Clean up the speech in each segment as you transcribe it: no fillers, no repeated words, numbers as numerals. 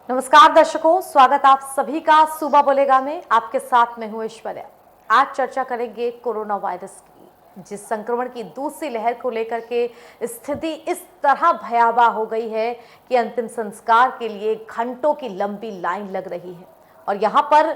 नमस्कार दर्शकों, स्वागत आप सभी का सुबह बोलेगा में। आपके साथ मैं हूं ऐश्वर्या। आज चर्चा करेंगे कोरोना वायरस की, जिस संक्रमण की दूसरी लहर को लेकर के स्थिति इस तरह भयावह हो गई है कि अंतिम संस्कार के लिए घंटों की लंबी लाइन लग रही है। और यहाँ पर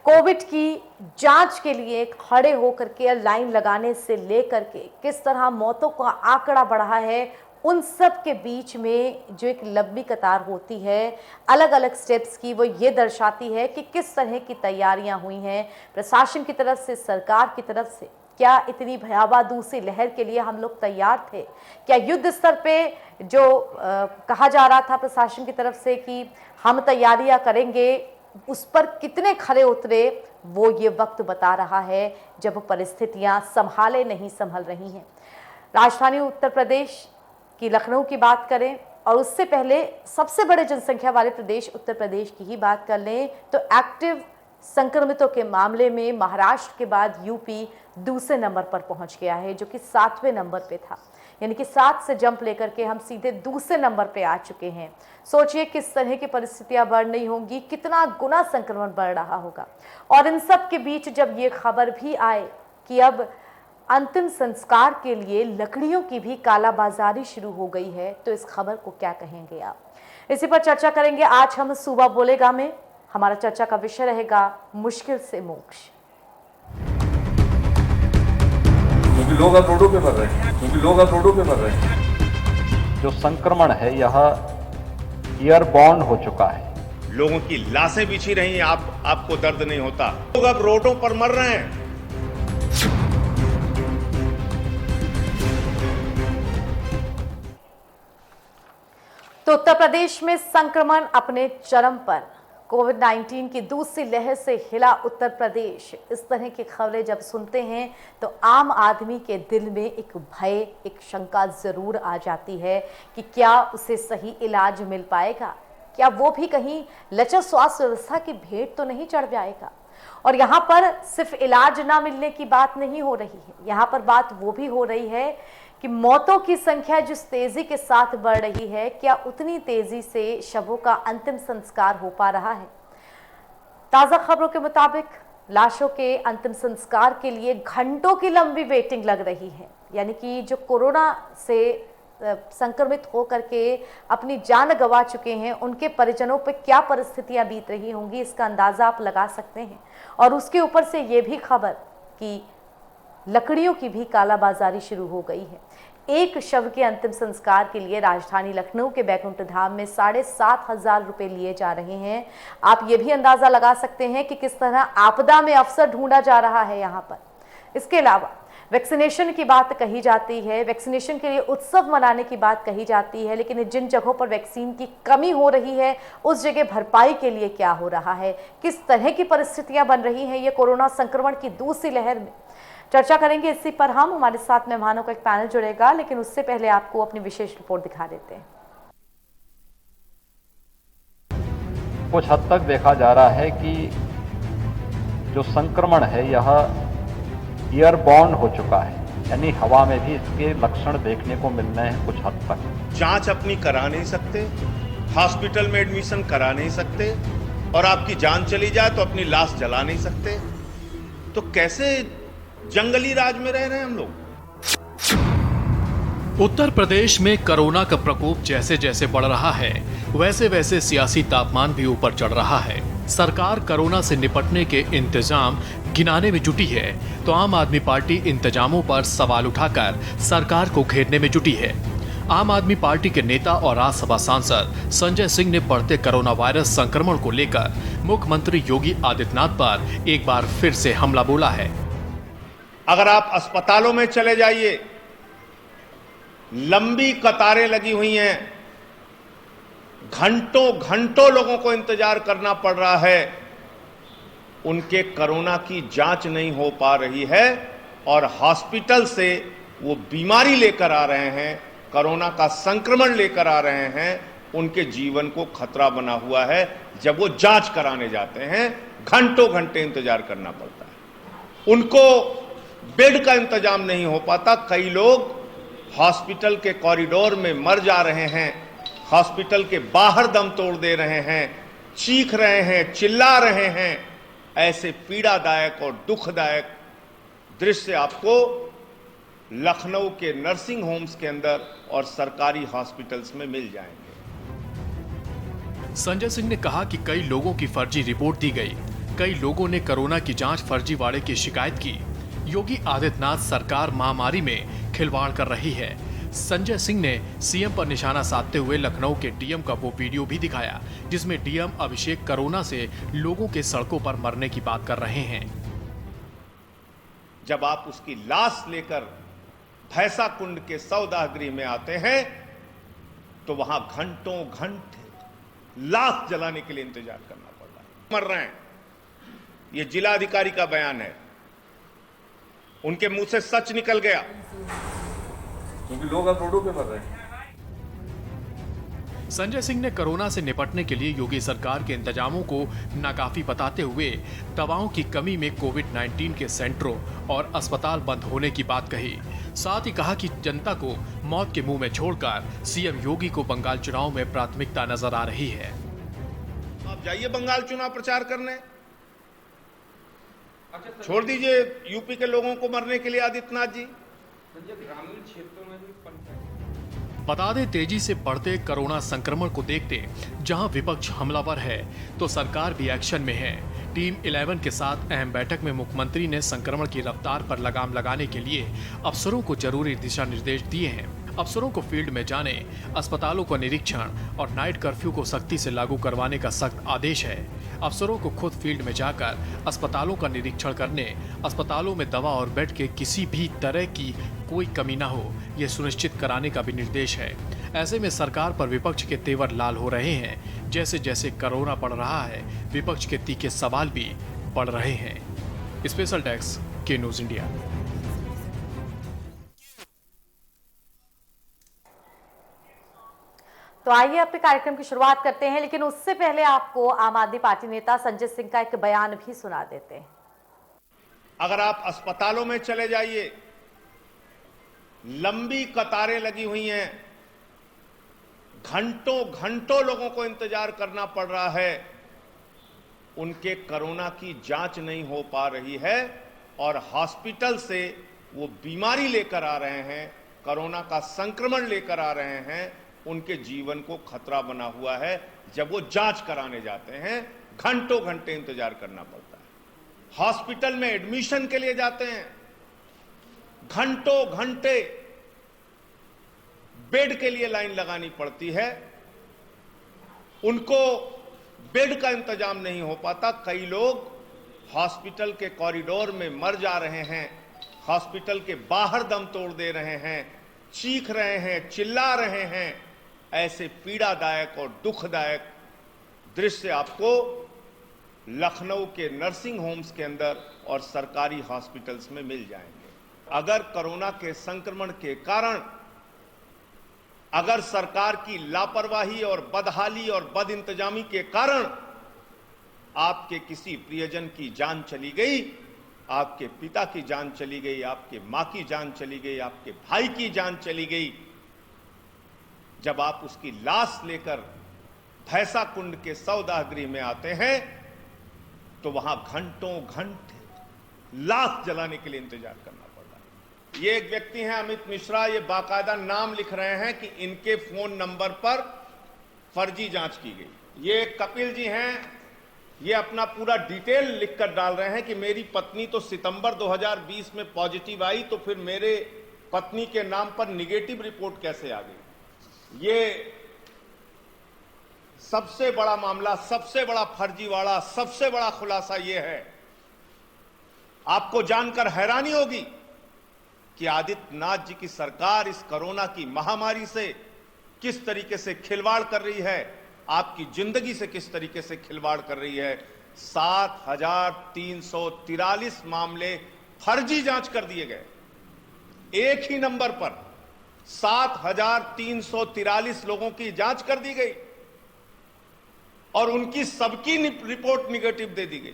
कोविड की जांच के लिए खड़े होकर के लाइन लगाने से लेकर के किस तरह मौतों का आंकड़ा बढ़ा है, उन सब के बीच में जो एक लंबी कतार होती है अलग अलग स्टेप्स की, वो ये दर्शाती है कि किस तरह की तैयारियां हुई हैं प्रशासन की तरफ से, सरकार की तरफ से। क्या इतनी भयावह दूसरी लहर के लिए हम लोग तैयार थे? क्या युद्ध स्तर पे जो कहा जा रहा था प्रशासन की तरफ से कि हम तैयारियां करेंगे, उस पर कितने खरे उतरे, वो ये वक्त बता रहा है जब परिस्थितियां संभाले नहीं संभल रही हैं। राजधानी उत्तर प्रदेश कि लखनऊ की बात करें और उससे पहले सबसे बड़े जनसंख्या वाले प्रदेश उत्तर प्रदेश की ही बात कर लें तो एक्टिव संक्रमितों के मामले में महाराष्ट्र के बाद यूपी दूसरे नंबर पर पहुंच गया है, जो कि 7वें नंबर पे था। यानी कि 7 से जंप लेकर के हम सीधे दूसरे नंबर पे आ चुके हैं। सोचिए किस तरह की परिस्थितियां बढ़ रही होंगी, कितना गुना संक्रमण बढ़ रहा होगा। और इन सब के बीच जब ये खबर भी आए कि अब अंतिम संस्कार के लिए लकड़ियों की भी कालाबाजारी शुरू हो गई है, तो इस खबर को क्या कहेंगे आप? इसी पर चर्चा करेंगे आज हम सुबह बोलेगा में। हमारा चर्चा का विषय रहेगा मुश्किल से मोक्ष। क्योंकि लोग अब रोडों पे मर रहे हैं। जो संक्रमण है यह एयरबॉर्न हो चुका है। लोगों की लाशें बिछी रही हैं, आपको दर्द नहीं होता। लोग अब रोडों पर मर रहे हैं। तो उत्तर प्रदेश में संक्रमण अपने चरम पर। कोविड-19 की दूसरी लहर से हिला उत्तर प्रदेश। इस तरह की खबरें जब सुनते हैं तो आम आदमी के दिल में एक भय, एक शंका जरूर आ जाती है कि क्या उसे सही इलाज मिल पाएगा, क्या वो भी कहीं लचर स्वास्थ्य व्यवस्था की भेंट तो नहीं चढ़ जाएगा। और यहाँ पर सिर्फ इलाज ना मिलने की बात नहीं हो रही है, यहाँ पर बात वो भी हो रही है कि मौतों की संख्या जिस तेजी के साथ बढ़ रही है, क्या उतनी तेजी से शवों का अंतिम संस्कार हो पा रहा है? ताजा खबरों के मुताबिक लाशों के अंतिम संस्कार के लिए घंटों की लंबी वेटिंग लग रही है। यानी कि जो कोरोना से संक्रमित होकर के अपनी जान गंवा चुके हैं, उनके परिजनों पर क्या परिस्थितियां बीत रही होंगी, इसका अंदाजा आप लगा सकते हैं। और उसके ऊपर से ये भी खबर कि लकड़ियों की भी कालाबाजारी शुरू हो गई है। एक शव के अंतिम संस्कार के लिए राजधानी लखनऊ के बैकुंठ धाम में 7,500 रुपए लिए जा रहे हैं। आप ये भी अंदाजा लगा सकते हैं कि किस तरह आपदा में अवसर ढूंढा जा रहा है यहाँ पर। इसके अलावा वैक्सीनेशन की बात कही जाती है, वैक्सीनेशन के लिए उत्सव मनाने की बात कही जाती है, लेकिन जिन जगहों पर वैक्सीन की कमी हो रही है उस जगह भरपाई के लिए क्या हो रहा है, किस तरह की परिस्थितियां बन रही हैं ये कोरोना संक्रमण की दूसरी लहर में। चर्चा करेंगे इसी पर हम। हमारे साथ मेहमानों का एक पैनल जुड़ेगा, लेकिन उससे पहले आपको अपनी विशेष रिपोर्ट दिखा देते हैं। कुछ हद तक देखा जा रहा है कि जो संक्रमण है यह एयरबॉर्न हो चुका है, यानी हवा में भी इसके लक्षण देखने को मिल रहे हैं कुछ हद तक। जांच अपनी करा नहीं सकते, हॉस्पिटल में एडमिशन करा नहीं सकते, और आपकी जान चली जाए तो अपनी लाश जला नहीं सकते। तो कैसे जंगली राज में रह रहे हैं हम लोग। उत्तर प्रदेश में कोरोना का प्रकोप जैसे जैसे बढ़ रहा है, वैसे वैसे सियासी तापमान भी ऊपर चढ़ रहा है। सरकार कोरोना से निपटने के इंतजाम गिनाने में जुटी है, तो आम आदमी पार्टी इंतजामों पर सवाल उठाकर सरकार को घेरने में जुटी है। आम आदमी पार्टी के नेता और राज्यसभा सांसद संजय सिंह ने बढ़ते कोरोना वायरस संक्रमण को लेकर मुख्यमंत्री योगी आदित्यनाथ पर एक बार फिर से हमला बोला है। अगर आप अस्पतालों में चले जाइए, लंबी कतारें लगी हुई हैं, घंटों घंटों लोगों को इंतजार करना पड़ रहा है। उनके कोरोना की जांच नहीं हो पा रही है और हॉस्पिटल से वो बीमारी लेकर आ रहे हैं, कोरोना का संक्रमण लेकर आ रहे हैं। उनके जीवन को खतरा बना हुआ है। जब वो जांच कराने जाते हैं, घंटों घंटे इंतजार करना पड़ता है। उनको बेड का इंतजाम नहीं हो पाता। कई लोग हॉस्पिटल के कॉरिडोर में मर जा रहे हैं। हॉस्पिटल के बाहर दम तोड़ दे रहे हैं, चीख रहे हैं, चिल्ला रहे हैं, ऐसे पीड़ादायक और दुखदायक दृश्य आपको लखनऊ के नर्सिंग होम्स के अंदर और सरकारी हॉस्पिटल्स में मिल जाएंगे। संजय सिंह ने कहा कि कई लोगों की फर्जी रिपोर्ट दी गई, कई लोगों ने कोरोना की जांच फर्जीवाड़े की शिकायत की। योगी आदित्यनाथ सरकार महामारी में खिलवाड़ कर रही है। संजय सिंह ने सीएम पर निशाना साधते हुए लखनऊ के डीएम का वो वीडियो भी दिखाया जिसमें डीएम अभिषेक कोरोना से लोगों के सड़कों पर मरने की बात कर रहे हैं। जब आप उसकी लाश लेकर भैंसा कुंड के सौदाह गृह में आते हैं तो वहां घंटों घंटे लाश जलाने के लिए इंतजार करना पड़ रहा है, मर रहे हैं। ये जिलाधिकारी का बयान है, उनके मुंह से सच निकल गया, क्योंकि लोग अब रोडों पे मर रहे हैं। संजय सिंह ने कोरोना से निपटने के लिए योगी सरकार के इंतजामों को नाकाफी बताते हुए दवाओं की कमी में कोविड-19 के सेंटरों और अस्पताल बंद होने की बात कही। साथ ही कहा कि जनता को मौत के मुंह में छोड़कर सीएम योगी को बंगाल चुनाव में प्राथमिकता नजर आ रही है। आप जाइए बंगाल चुनाव प्रचार करने, छोड़ दीजिए यूपी के लोगों को मरने के लिए आदित्यनाथ जी। ग्रामीण क्षेत्रों में भी बता दें, तेजी से बढ़ते कोरोना संक्रमण को देखते जहां विपक्ष हमलावर है तो सरकार भी एक्शन में है। टीम 11 के साथ अहम बैठक में मुख्यमंत्री ने संक्रमण की रफ्तार पर लगाम लगाने के लिए अफसरों को जरूरी दिशा निर्देश दिए हैं। अफसरों को फील्ड में जाने, अस्पतालों का निरीक्षण और नाइट कर्फ्यू को सख्ती से लागू करवाने का सख्त आदेश है। अफसरों को खुद फील्ड में जाकर अस्पतालों का निरीक्षण करने, अस्पतालों में दवा और बेड के किसी भी तरह की कोई कमी न हो, यह सुनिश्चित कराने का भी निर्देश है। ऐसे में सरकार पर विपक्ष के तेवर लाल हो रहे हैं। जैसे जैसे कोरोना बढ़ रहा है, विपक्ष के तीखे सवाल भी बढ़ रहे हैं। स्पेशल डेस्क के न्यूज़ इंडिया। तो आइए अपने कार्यक्रम की शुरुआत करते हैं, लेकिन उससे पहले आपको आम आदमी पार्टी नेता संजय सिंह का एक बयान भी सुना देते हैं। अगर आप अस्पतालों में चले जाइए, लंबी कतारें लगी हुई हैं, घंटों घंटों लोगों को इंतजार करना पड़ रहा है, उनके कोरोना की जांच नहीं हो पा रही है और हॉस्पिटल से वो बीमारी लेकर आ रहे हैं, कोरोना का संक्रमण लेकर आ रहे हैं, उनके जीवन को खतरा बना हुआ है। जब वो जांच कराने जाते हैं, घंटों घंटे इंतजार करना पड़ता है। हॉस्पिटल में एडमिशन के लिए जाते हैं, घंटों घंटे बेड के लिए लाइन लगानी पड़ती है, उनको बेड का इंतजाम नहीं हो पाता। कई लोग हॉस्पिटल के कॉरिडोर में मर जा रहे हैं, हॉस्पिटल के बाहर दम तोड़ दे रहे हैं, चीख रहे हैं, चिल्ला रहे हैं। ऐसे पीड़ादायक और दुखदायक दृश्य आपको लखनऊ के नर्सिंग होम्स के अंदर और सरकारी हॉस्पिटल्स में मिल जाएंगे। अगर कोरोना के संक्रमण के कारण, अगर सरकार की लापरवाही और बदहाली और बदइंतजामी के कारण आपके किसी प्रियजन की जान चली गई, आपके पिता की जान चली गई, आपके मां की जान चली गई, आपके भाई की जान चली गई, जब आप उसकी लाश लेकर भैंसा कुंड के सौदाह गृह में आते हैं तो वहां घंटों घंटे लाश जलाने के लिए इंतजार करना पड़ रहा है। ये एक व्यक्ति हैं अमित मिश्रा, ये बाकायदा नाम लिख रहे हैं कि इनके फोन नंबर पर फर्जी जांच की गई। ये कपिल जी हैं, ये अपना पूरा डिटेल लिखकर डाल रहे हैं कि मेरी पत्नी तो सितंबर 2020 में पॉजिटिव आई, तो फिर मेरे पत्नी के नाम पर निगेटिव रिपोर्ट कैसे आ गई। ये सबसे बड़ा मामला, सबसे बड़ा फर्जीवाड़ा, सबसे बड़ा खुलासा ये है। आपको जानकर हैरानी होगी कि आदित्यनाथ जी की सरकार इस कोरोना की महामारी से किस तरीके से खिलवाड़ कर रही है, आपकी जिंदगी से किस तरीके से खिलवाड़ कर रही है। 7,343 मामले फर्जी जांच कर दिए गए। एक ही नंबर पर 7,343 लोगों की जांच कर दी गई और उनकी सबकी रिपोर्ट निगेटिव दे दी गई।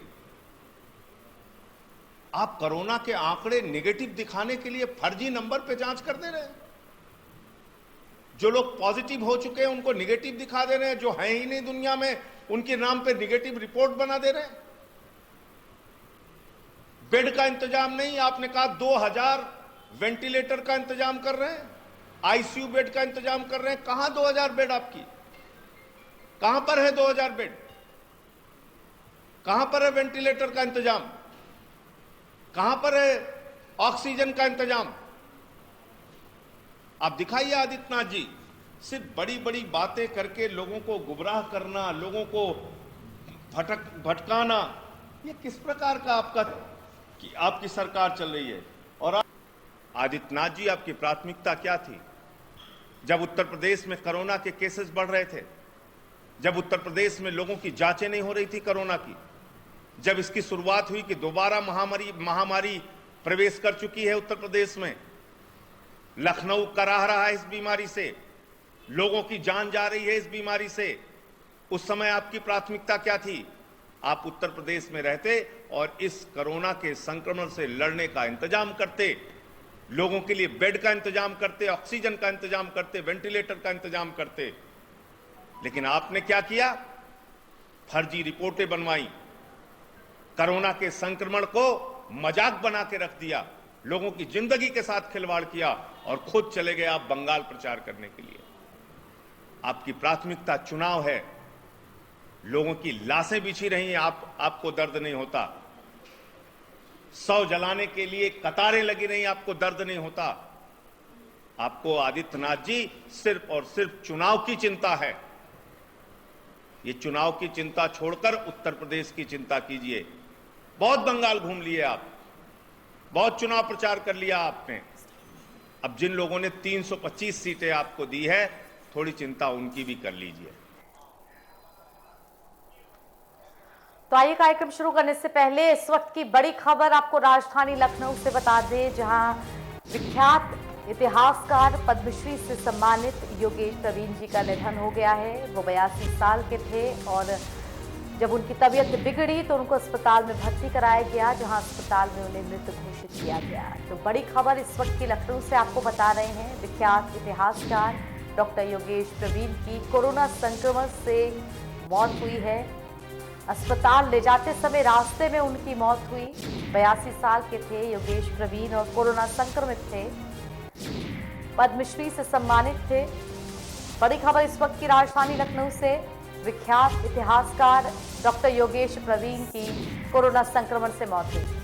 आप कोरोना के आंकड़े निगेटिव दिखाने के लिए फर्जी नंबर पे जांच कर दे रहे हैं। जो लोग पॉजिटिव हो चुके हैं उनको निगेटिव दिखा दे रहे हैं, जो हैं ही नहीं दुनिया में उनके नाम पे निगेटिव रिपोर्ट बना दे रहे हैं। बेड का इंतजाम नहीं, आपने कहा 2000 वेंटिलेटर का इंतजाम कर रहे हैं, आईसीयू बेड का इंतजाम कर रहे हैं। कहां 2000 बेड आपकी, कहां पर है 2000 बेड, कहां पर है वेंटिलेटर का इंतजाम, कहां पर है ऑक्सीजन का इंतजाम? आप दिखाइए आदित्यनाथ जी। सिर्फ बड़ी बड़ी बातें करके लोगों को गुमराह करना, लोगों को भटकाना, ये किस प्रकार का आपकी सरकार चल रही है? और आदित्यनाथ जी, आपकी प्राथमिकता क्या थी जब उत्तर प्रदेश में कोरोना के केसेस बढ़ रहे थे, जब उत्तर प्रदेश में लोगों की जांचें नहीं हो रही थी कोरोना की, जब इसकी शुरुआत हुई कि दोबारा महामारी प्रवेश कर चुकी है उत्तर प्रदेश में, लखनऊ कराह रहा है इस बीमारी से, लोगों की जान जा रही है इस बीमारी से, उस समय आपकी प्राथमिकता क्या थी? आप उत्तर प्रदेश में रहते और इस कोरोना के संक्रमण से लड़ने का इंतजाम करते, लोगों के लिए बेड का इंतजाम करते, ऑक्सीजन का इंतजाम करते, वेंटिलेटर का इंतजाम करते। लेकिन आपने क्या किया? फर्जी रिपोर्टें बनवाई, कोरोना के संक्रमण को मजाक बना के रख दिया, लोगों की जिंदगी के साथ खिलवाड़ किया और खुद चले गए आप बंगाल प्रचार करने के लिए। आपकी प्राथमिकता चुनाव है, लोगों की लाशें बिछी रही हैं, आपको दर्द नहीं होता। शव जलाने के लिए कतारें लगी रही, आपको दर्द नहीं होता। आपको आदित्यनाथ जी सिर्फ और सिर्फ चुनाव की चिंता है। ये चुनाव की चिंता छोड़कर उत्तर प्रदेश की चिंता कीजिए। बहुत बंगाल घूम लिए आप, बहुत चुनाव प्रचार कर लिया आपने। अब जिन लोगों ने 325 सीटें आपको दी है, थोड़ी चिंता उनकी भी कर लीजिए। तो आइए कार्यक्रम शुरू करने से पहले इस वक्त की बड़ी खबर आपको राजधानी लखनऊ से बता दें, जहां विख्यात इतिहासकार पद्मश्री से सम्मानित योगेश प्रवीण जी का निधन हो गया है। वो 82 साल के थे और जब उनकी तबीयत बिगड़ी तो उनको अस्पताल में भर्ती कराया गया, जहां अस्पताल में उन्हें मृत घोषित किया गया। तो बड़ी खबर इस वक्त की लखनऊ से आपको बता रहे हैं। विख्यात इतिहासकार डॉक्टर योगेश प्रवीण की कोरोना संक्रमण से मौत हुई है। अस्पताल ले जाते समय रास्ते में उनकी मौत हुई। 82 साल के थे योगेश प्रवीण और कोरोना संक्रमित थे, पद्मश्री से सम्मानित थे। बड़ी खबर इस वक्त की राजधानी लखनऊ से, विख्यात इतिहासकार डॉक्टर योगेश प्रवीण की कोरोना संक्रमण से मौत हुई।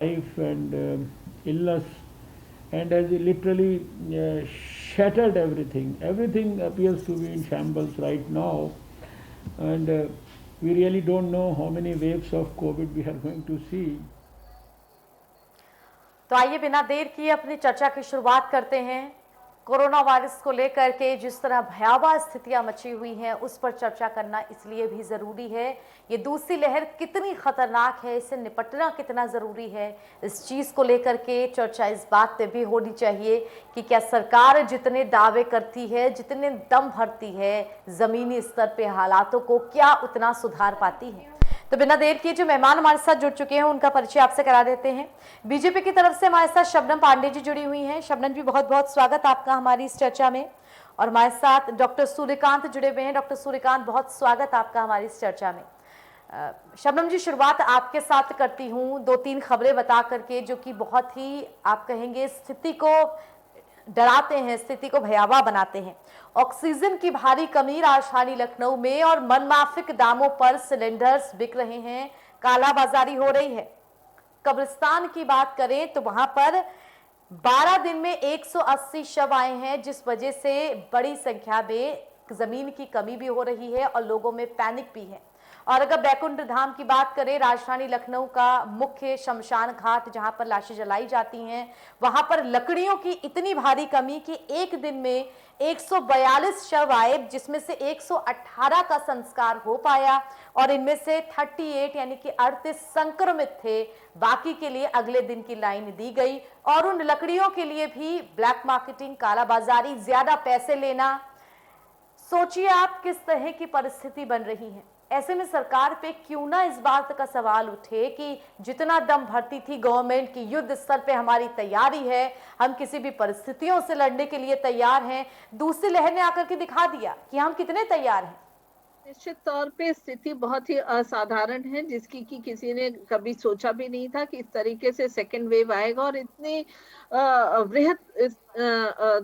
life and illness, and has literally shattered everything. Everything appears to be in shambles right now, and we really don't know how many waves of COVID we are going to see. तो आइए बिना देर किए अपनी चर्चा की शुरुआत करते हैं। कोरोना वायरस को लेकर के जिस तरह भयावह स्थितियां मची हुई हैं उस पर चर्चा करना इसलिए भी ज़रूरी है। ये दूसरी लहर कितनी खतरनाक है, इससे निपटना कितना ज़रूरी है, इस चीज़ को लेकर के चर्चा इस बात पे भी होनी चाहिए कि क्या सरकार जितने दावे करती है, जितने दम भरती है, ज़मीनी स्तर पे हालातों को क्या उतना सुधार पाती है। तो बिना देर किए जो मेहमान हमारे साथ जुड़ चुके हैं उनका परिचय आपसे करा देते हैं। बीजेपी की तरफ से हमारे साथ शबनम पांडे जी जुड़ी हुई हैं। शबनम जी, बहुत बहुत स्वागत आपका हमारी इस चर्चा में। और हमारे साथ डॉक्टर सूर्यकांत जुड़े हुए हैं। डॉक्टर सूर्यकांत, बहुत स्वागत आपका हमारी इस चर्चा में। शबनम जी, शुरुआत आपके साथ करती हूँ 2-3 खबरें बता करके जो कि बहुत ही आप कहेंगे स्थिति को डराते हैं, स्थिति को भयावह बनाते हैं। ऑक्सीजन की भारी कमी राजधानी लखनऊ में और मनमाफिक दामों पर सिलेंडर्स बिक रहे हैं, कालाबाजारी हो रही है। कब्रिस्तान की बात करें तो वहां पर 12 दिन में 180 शव आए हैं, जिस वजह से बड़ी संख्या में जमीन की कमी भी हो रही है और लोगों में पैनिक भी है। और अगर बैकुंठ धाम की बात करें, राजधानी लखनऊ का मुख्य शमशान घाट जहां पर लाशें जलाई जाती हैं, वहां पर लकड़ियों की इतनी भारी कमी कि एक दिन में 142 शव आए, जिसमें से 118 का संस्कार हो पाया और इनमें से 38 यानी कि 38 संक्रमित थे। बाकी के लिए अगले दिन की लाइन दी गई और उन लकड़ियों के लिए भी ब्लैक मार्केटिंग, कालाबाजारी, ज्यादा पैसे लेना। सोचिए आप किस तरह की परिस्थिति बन रही है। ऐसे में सरकार पे क्यों ना इस बात का सवाल उठे कि जितना दम भरती थी गवर्नमेंट की, युद्ध स्तर पे हमारी तैयारी है, हम किसी भी परिस्थितियों से लड़ने के लिए तैयार हैं। दूसरी लहर ने आकर के दिखा दिया कि हम कितने तैयार हैं। निश्चित तौर पे स्थिति बहुत ही असाधारण है, जिसकी कि किसी ने कभी सोचा भी नहीं था कि इस तरीके से सेकेंड वेव आएगा और इतनी वृहद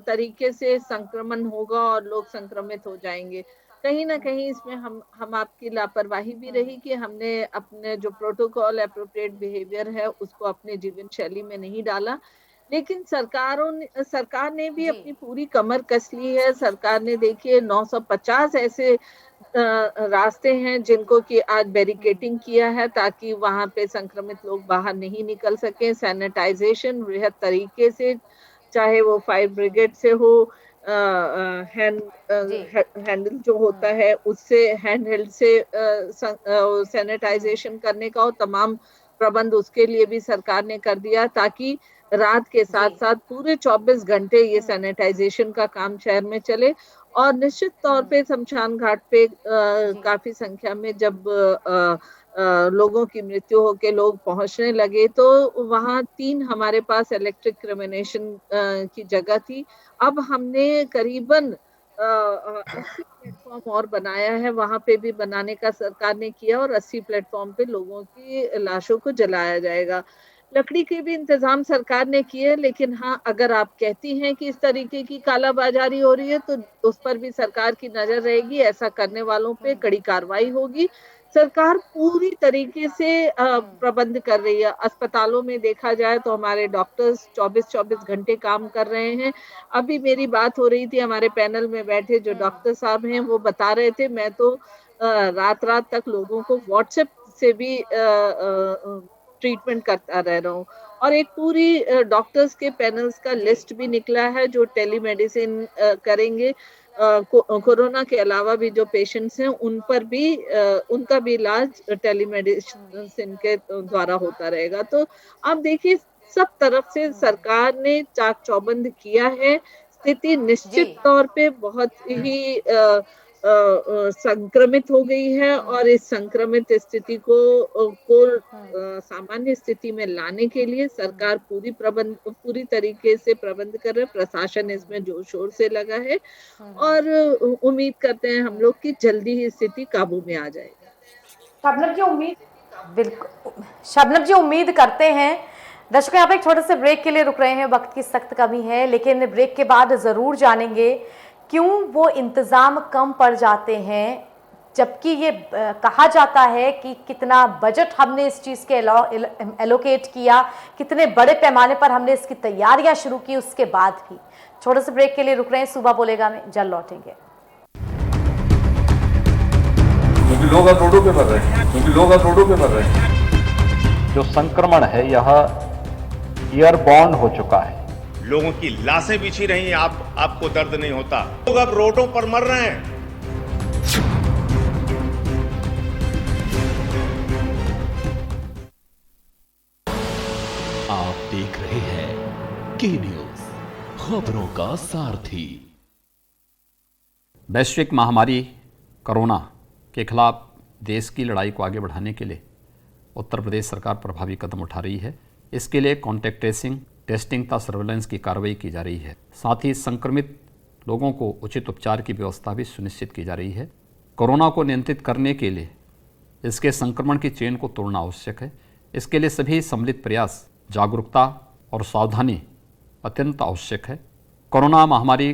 तरीके से संक्रमण होगा और लोग संक्रमित हो जाएंगे। कहीं ना कहीं इसमें हम आपकी लापरवाही भी रही कि हमने अपने जो प्रोटोकॉल, एप्रोप्रिएट बिहेवियर है उसको अपने जीवन शैली में नहीं डाला। लेकिन सरकार ने भी अपनी पूरी कमर कस ली है। सरकार ने देखिए 950 ऐसे रास्ते हैं जिनको कि आज बैरिकेडिंग किया है ताकि वहां पे संक्रमित लोग बाहर नहीं निकल सके। सैनिटाइजेशन वृहद तरीके से, चाहे वो फायर ब्रिगेड से हो, हैंडल जो होता है उससे, हैंड हेल्ड से सैनिटाइजेशन करने का, और तमाम प्रबंध उसके लिए भी सरकार ने कर दिया ताकि रात के साथ साथ पूरे 24 घंटे ये सैनिटाइजेशन का काम शहर में चले। और निश्चित तौर पे शमशान घाट पे काफी संख्या में जब लोगों की मृत्यु होके लोग पहुंचने लगे तो वहाँ 3 हमारे पास इलेक्ट्रिक क्रिमिनेशन की जगह थी। अब हमने करीबन 80 प्लेटफॉर्म और बनाया है, वहां पे भी बनाने का सरकार ने किया और 80 प्लेटफॉर्म पे लोगों की लाशों को जलाया जाएगा। लकड़ी के भी इंतजाम सरकार ने किए, लेकिन हाँ, अगर आप कहती हैं कि इस तरीके की कालाबाजारी हो रही है तो उस पर भी सरकार की नजर रहेगी। ऐसा करने वालों पे कड़ी कार्रवाई होगी। सरकार पूरी तरीके से प्रबंध कर रही है। अस्पतालों में देखा जाए तो हमारे डॉक्टर्स 24-24 घंटे काम कर रहे हैं। अभी मेरी बात हो रही थी, हमारे पैनल में बैठे जो डॉक्टर साहब हैं वो बता रहे थे, मैं तो रात तक लोगों को व्हाट्सएप से भी ट्रीटमेंट करता रह रहा हूँ। और एक पूरी डॉक्टर्स के पैनल्स का लिस्ट भी निकला है जो टेलीमेडिसिन करेंगे। कोरोना के अलावा भी जो पेशेंट्स हैं उन पर भी उनका भी इलाज टेलीमेडिसिन के द्वारा होता रहेगा। तो आप देखिए सब तरफ से सरकार ने चाक चौबंद किया है। स्थिति निश्चित तौर पे बहुत ही संक्रमित हो गई है और इस संक्रमित स्थिति को सामान्य स्थिति में लाने के लिए सरकार पूरी तरीके से प्रबंध कर रहे, प्रशासन इसमें जोर शोर से लगा है और उम्मीद करते हैं हम लोग कि जल्दी ही स्थिति काबू में आ जाएगी। शबनम जी उम्मीद करते हैं। दर्शकों, यहाँ पे एक छोटे से ब्रेक के लिए रुक रहे हैं, वक्त की सख्त कमी है, लेकिन ब्रेक के बाद जरूर जानेंगे क्यों वो इंतजाम कम पड़ जाते हैं जबकि ये कहा जाता है कि कितना बजट हमने इस चीज़ के एलोकेट किया, कितने बड़े पैमाने पर हमने इसकी तैयारियां शुरू की, उसके बाद भी। छोटे से ब्रेक के लिए रुक रहे हैं, सुबह बोलेगा में जल्द लौटेंगे। क्योंकि लोग अब रोडों पे मर रहे हैं, क्योंकि लोग अब रोडों पे मर रहे हैं। जो संक्रमण है यह एयरबॉर्न हो चुका है। लोगों की लाशें बिछी रही, आपको दर्द नहीं होता। लोग अब रोडों पर मर रहे हैं। आप देख रहे हैं के न्यूज, खबरों का सारथी। वैश्विक महामारी कोरोना के खिलाफ देश की लड़ाई को आगे बढ़ाने के लिए उत्तर प्रदेश सरकार प्रभावी कदम उठा रही है। इसके लिए कॉन्टैक्ट ट्रेसिंग, टेस्टिंग तथा सर्वेलेंस की कार्रवाई की जा रही है। साथ ही संक्रमित लोगों को उचित उपचार की व्यवस्था भी सुनिश्चित की जा रही है। कोरोना को नियंत्रित करने के लिए इसके संक्रमण की चेन को तोड़ना आवश्यक है। इसके लिए सभी सम्मिलित प्रयास, जागरूकता और सावधानी अत्यंत आवश्यक है। कोरोना महामारी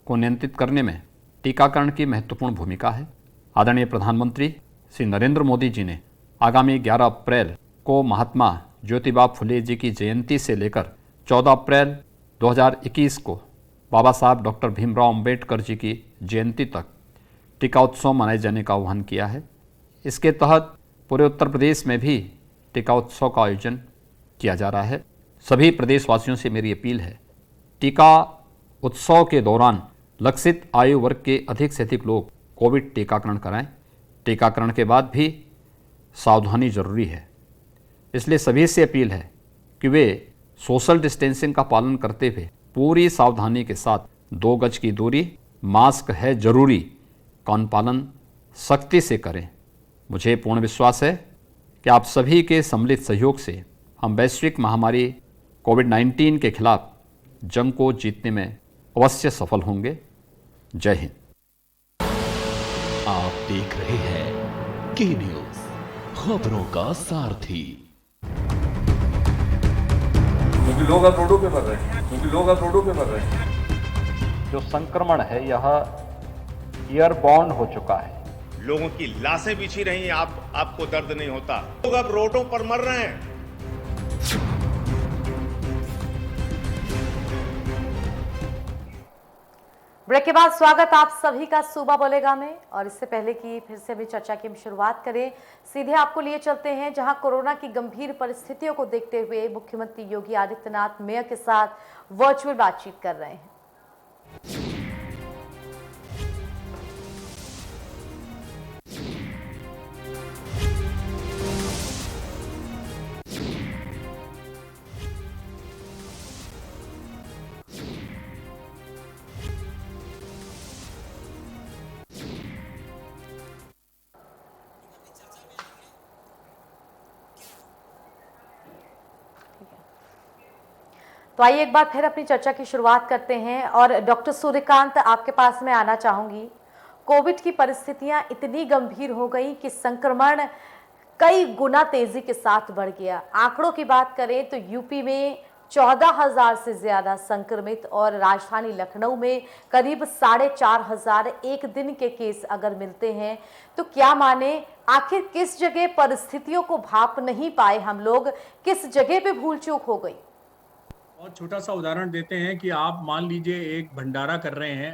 को नियंत्रित करने में टीकाकरण की महत्वपूर्ण भूमिका है। आदरणीय प्रधानमंत्री श्री नरेंद्र मोदी जी ने आगामी 11 अप्रैल को महात्मा ज्योतिबा फुले जी की जयंती से लेकर 14 अप्रैल 2021 को बाबा साहब डॉक्टर भीमराव अंबेडकर जी की जयंती तक टीका उत्सव मनाए जाने का आह्वान किया है। इसके तहत पूरे उत्तर प्रदेश में भी टीका उत्सव का आयोजन किया जा रहा है। सभी प्रदेशवासियों से मेरी अपील है, टीका उत्सव के दौरान लक्षित आयु वर्ग के अधिक से अधिक लोग कोविड टीकाकरण कराएं। टीकाकरण के बाद भी सावधानी जरूरी है, इसलिए सभी से अपील है कि वे सोशल डिस्टेंसिंग का पालन करते हुए पूरी सावधानी के साथ 2 गज की दूरी, मास्क है जरूरी का पालन सख्ती से करें। मुझे पूर्ण विश्वास है कि आप सभी के सम्मिलित सहयोग से हम वैश्विक महामारी कोविड-19 के खिलाफ जंग को जीतने में अवश्य सफल होंगे। जय हिंद। आप देख रहे हैं के न्यूज, खबरों का सारथी। क्योंकि लोग अब रोडों पे मर रहे हैं, क्योंकि लोग अब रोडों पे मर रहे हैं। जो संक्रमण है यह एयरबॉर्न हो चुका है। लोगों की लाशें बिछी रही, आपको दर्द नहीं होता। लोग अब रोडों पर मर रहे हैं। ब्रेक के बाद स्वागत आप सभी का सुबह बोलेगा में। और इससे पहले कि फिर से भी चर्चा की हम शुरुआत करें, सीधे आपको लिए चलते हैं जहां कोरोना की गंभीर परिस्थितियों को देखते हुए मुख्यमंत्री योगी आदित्यनाथ मेयर के साथ वर्चुअल बातचीत कर रहे हैं। तो आइए एक बार फिर अपनी चर्चा की शुरुआत करते हैं और डॉक्टर सूर्यकांत आपके पास में आना चाहूंगी। कोविड की परिस्थितियां इतनी गंभीर हो गई कि संक्रमण कई गुना तेजी के साथ बढ़ गया। आंकड़ों की बात करें तो यूपी में 14,000 से ज्यादा संक्रमित और राजधानी लखनऊ में करीब 4,500 एक दिन के केस अगर मिलते हैं तो क्या माने, आखिर किस जगह परिस्थितियों को भाप नहीं पाए हम लोग, किस जगह पे भूल चूक हो गई? और छोटा सा उदाहरण देते हैं कि आप मान लीजिए एक भंडारा कर रहे हैं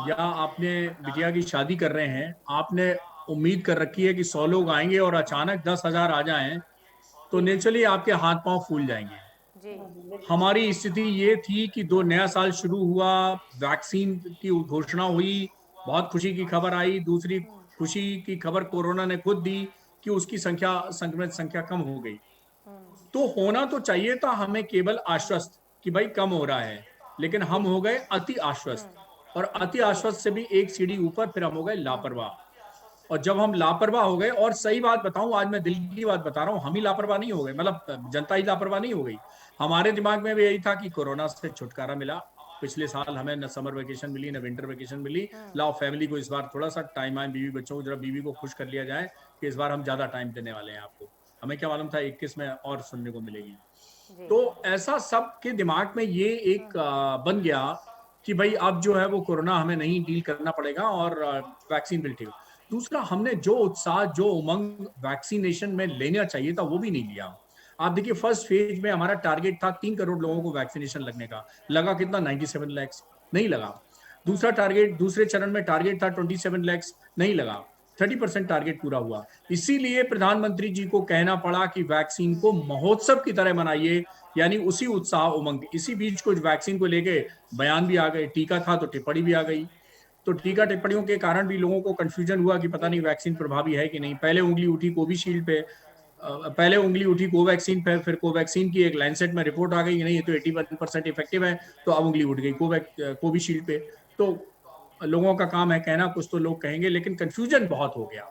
या आपने बिटिया की शादी कर रहे हैं, आपने उम्मीद कर रखी है कि 100 लोग आएंगे और अचानक 10,000 आ जाएं तो नेचुरली आपके हाथ पांव फूल जाएंगे। जी। हमारी स्थिति ये थी कि नया साल शुरू हुआ, वैक्सीन की घोषणा हुई, बहुत खुशी की खबर आई। दूसरी खुशी की खबर कोरोना ने खुद दी कि उसकी संक्रमित संख्या कम हो गई। तो होना तो चाहिए था हमें केवल आश्वस्त कि भाई कम हो रहा है, लेकिन हम हो गए अति आश्वस्त, और अति आश्वस्त से भी एक सीढ़ी ऊपर फिर हम हो गए लापरवाह। और जब हम लापरवाह हो गए, और सही बात बताऊं, आज मैं दिल की बात बता रहा हूं, हम ही लापरवाह नहीं हो गए, मतलब जनता ही लापरवाह नहीं हो गई। हमारे दिमाग में भी यही था कि कोरोना से छुटकारा मिला, पिछले साल हमें न समर वेकेशन मिली न विंटर वेकेशन मिली, लाओ फैमिली को इस बार थोड़ा सा टाइम आए, बीवी बच्चों को जरा बीवी को खुश कर लिया जाए कि इस बार हम ज्यादा टाइम देने वाले हैं आपको। हमें क्या मालूम था 21 में और सुनने को मिलेगी। तो ऐसा सबके दिमाग में ये एक बन गया कि भाई अब जो है वो कोरोना हमें नहीं डील करना पड़ेगा और वैक्सीन बिल ठीक। दूसरा, हमने जो उत्साह, जो उमंग वैक्सीनेशन में लेना चाहिए था वो भी नहीं लिया। आप देखिए, फर्स्ट फेज में हमारा टारगेट था 3 करोड़ लोगों को वैक्सीनेशन लगने का, लगा कितना? 97 लाख, नहीं लगा। दूसरा टारगेट, दूसरे चरण में टारगेट था 27 लाख, नहीं लगा। 30% टारगेट पूरा हुआ। इसीलिए प्रधानमंत्री जी को कहना पड़ा कि वैक्सीन को महोत्सव की तरह मनाइए, यानी उसी उत्साह उमंग। इसी बीच कुछ वैक्सीन को लेके बयान भी आ गए, टीका था तो टिप्पणी भी आ गई। तो टीका टिप्पणियों के कारण भी लोगों को कंफ्यूजन हुआ कि पता नहीं वैक्सीन प्रभावी है कि नहीं। पहले उंगली उठी कोविशील्ड पे, पहले उंगली उठी कोवैक्सीन पे, फिर कोवैक्सीन की एक लैंसेट में रिपोर्ट आ गई, नहीं ये तो 81% इफेक्टिव है, तो अब उंगली उठ गई कोविशील्ड पे। तो लोगों का काम है कहना, कुछ तो लोग कहेंगे, लेकिन कंफ्यूजन बहुत हो गया।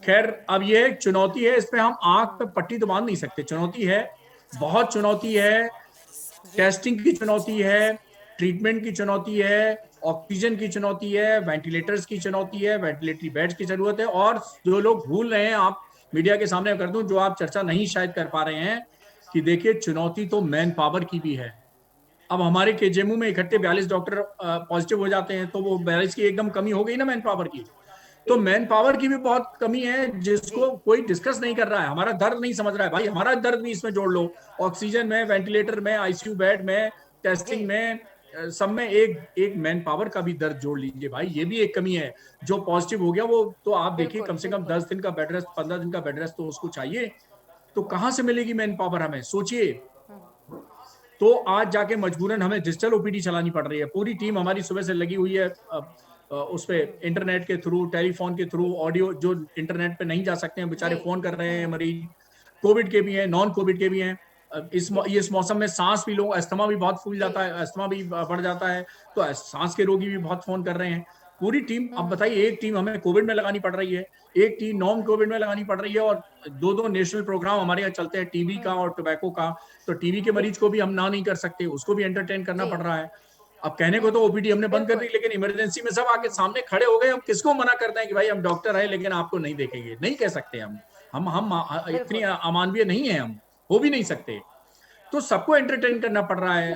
खैर, अब ये एक चुनौती है, इस पे हम आंख पे पट्टी तो बांध नहीं सकते। चुनौती है, बहुत चुनौती है। टेस्टिंग की चुनौती है, ट्रीटमेंट की चुनौती है, ऑक्सीजन की चुनौती है, वेंटिलेटर्स की चुनौती है, वेंटिलेटरी बेड्स की जरूरत है। और जो लोग भूल रहे हैं, आप मीडिया के सामने कर दूं, जो आप चर्चा नहीं शायद कर पा रहे हैं, कि देखिए चुनौती तो मैन पावर की भी है। अब हमारे केजेएमयू में इकट्ठे 42 डॉक्टर पॉजिटिव हो जाते हैं, तो वो 42 की एकदम कमी हो गई ना मैन पावर की। तो मैन पावर की भी बहुत कमी है, जिसको कोई डिस्कस नहीं कर रहा है। हमारा दर्द नहीं समझ रहा है। भाई हमारा दर्द भी इसमें जोड़ लो, ऑक्सीजन में, वेंटिलेटर में, आईसीयू बेड में, टेस्टिंग में, सब में एक मैन पावर का भी दर्द जोड़ लीजिए भाई। ये भी एक कमी है। जो पॉजिटिव हो गया वो तो आप देखिए, कम से कम 10 दिन का बेड रेस्ट, 15 दिन का बेड रेस्ट तो उसको चाहिए। तो कहां से मिलेगी मैन पावर हमें, सोचिए। तो आज जाके मजबूरन हमें डिजिटल ओपीडी चलानी पड़ रही है। पूरी टीम हमारी सुबह से लगी हुई है उस पे, इंटरनेट के थ्रू, टेलीफोन के थ्रू, ऑडियो, जो इंटरनेट पे नहीं जा सकते हैं बेचारे फोन कर रहे हैं मरीज। कोविड के भी हैं, नॉन कोविड के भी हैं। इस मौसम में सांस भी, लोग अस्थमा भी बहुत फूल जाता है, अस्थमा भी बढ़ जाता है, तो सांस के रोगी भी बहुत फोन कर रहे हैं। पूरी टीम, अब बताइए, एक टीम हमें कोविड में लगानी पड़ रही है, एक टीम नॉन कोविड में लगानी पड़ रही है, और दो नेशनल प्रोग्राम हमारे यहाँ चलते हैं, टीबी का और टोबैको का। तो टीबी के मरीज को भी हम ना नहीं कर सकते, उसको भी एंटरटेन करना पड़ रहा है। अब कहने को तो ओपीडी हमने बंद कर दी, लेकिन इमरजेंसी में सब आके सामने खड़े हो गए। हम किसको मना करते हैं कि भाई हम डॉक्टर है लेकिन आपको नहीं देखेंगे? नहीं कह सकते हम इतनी अमानवीय नहीं है, हम हो भी नहीं सकते। तो सबको एंटरटेन करना पड़ रहा है।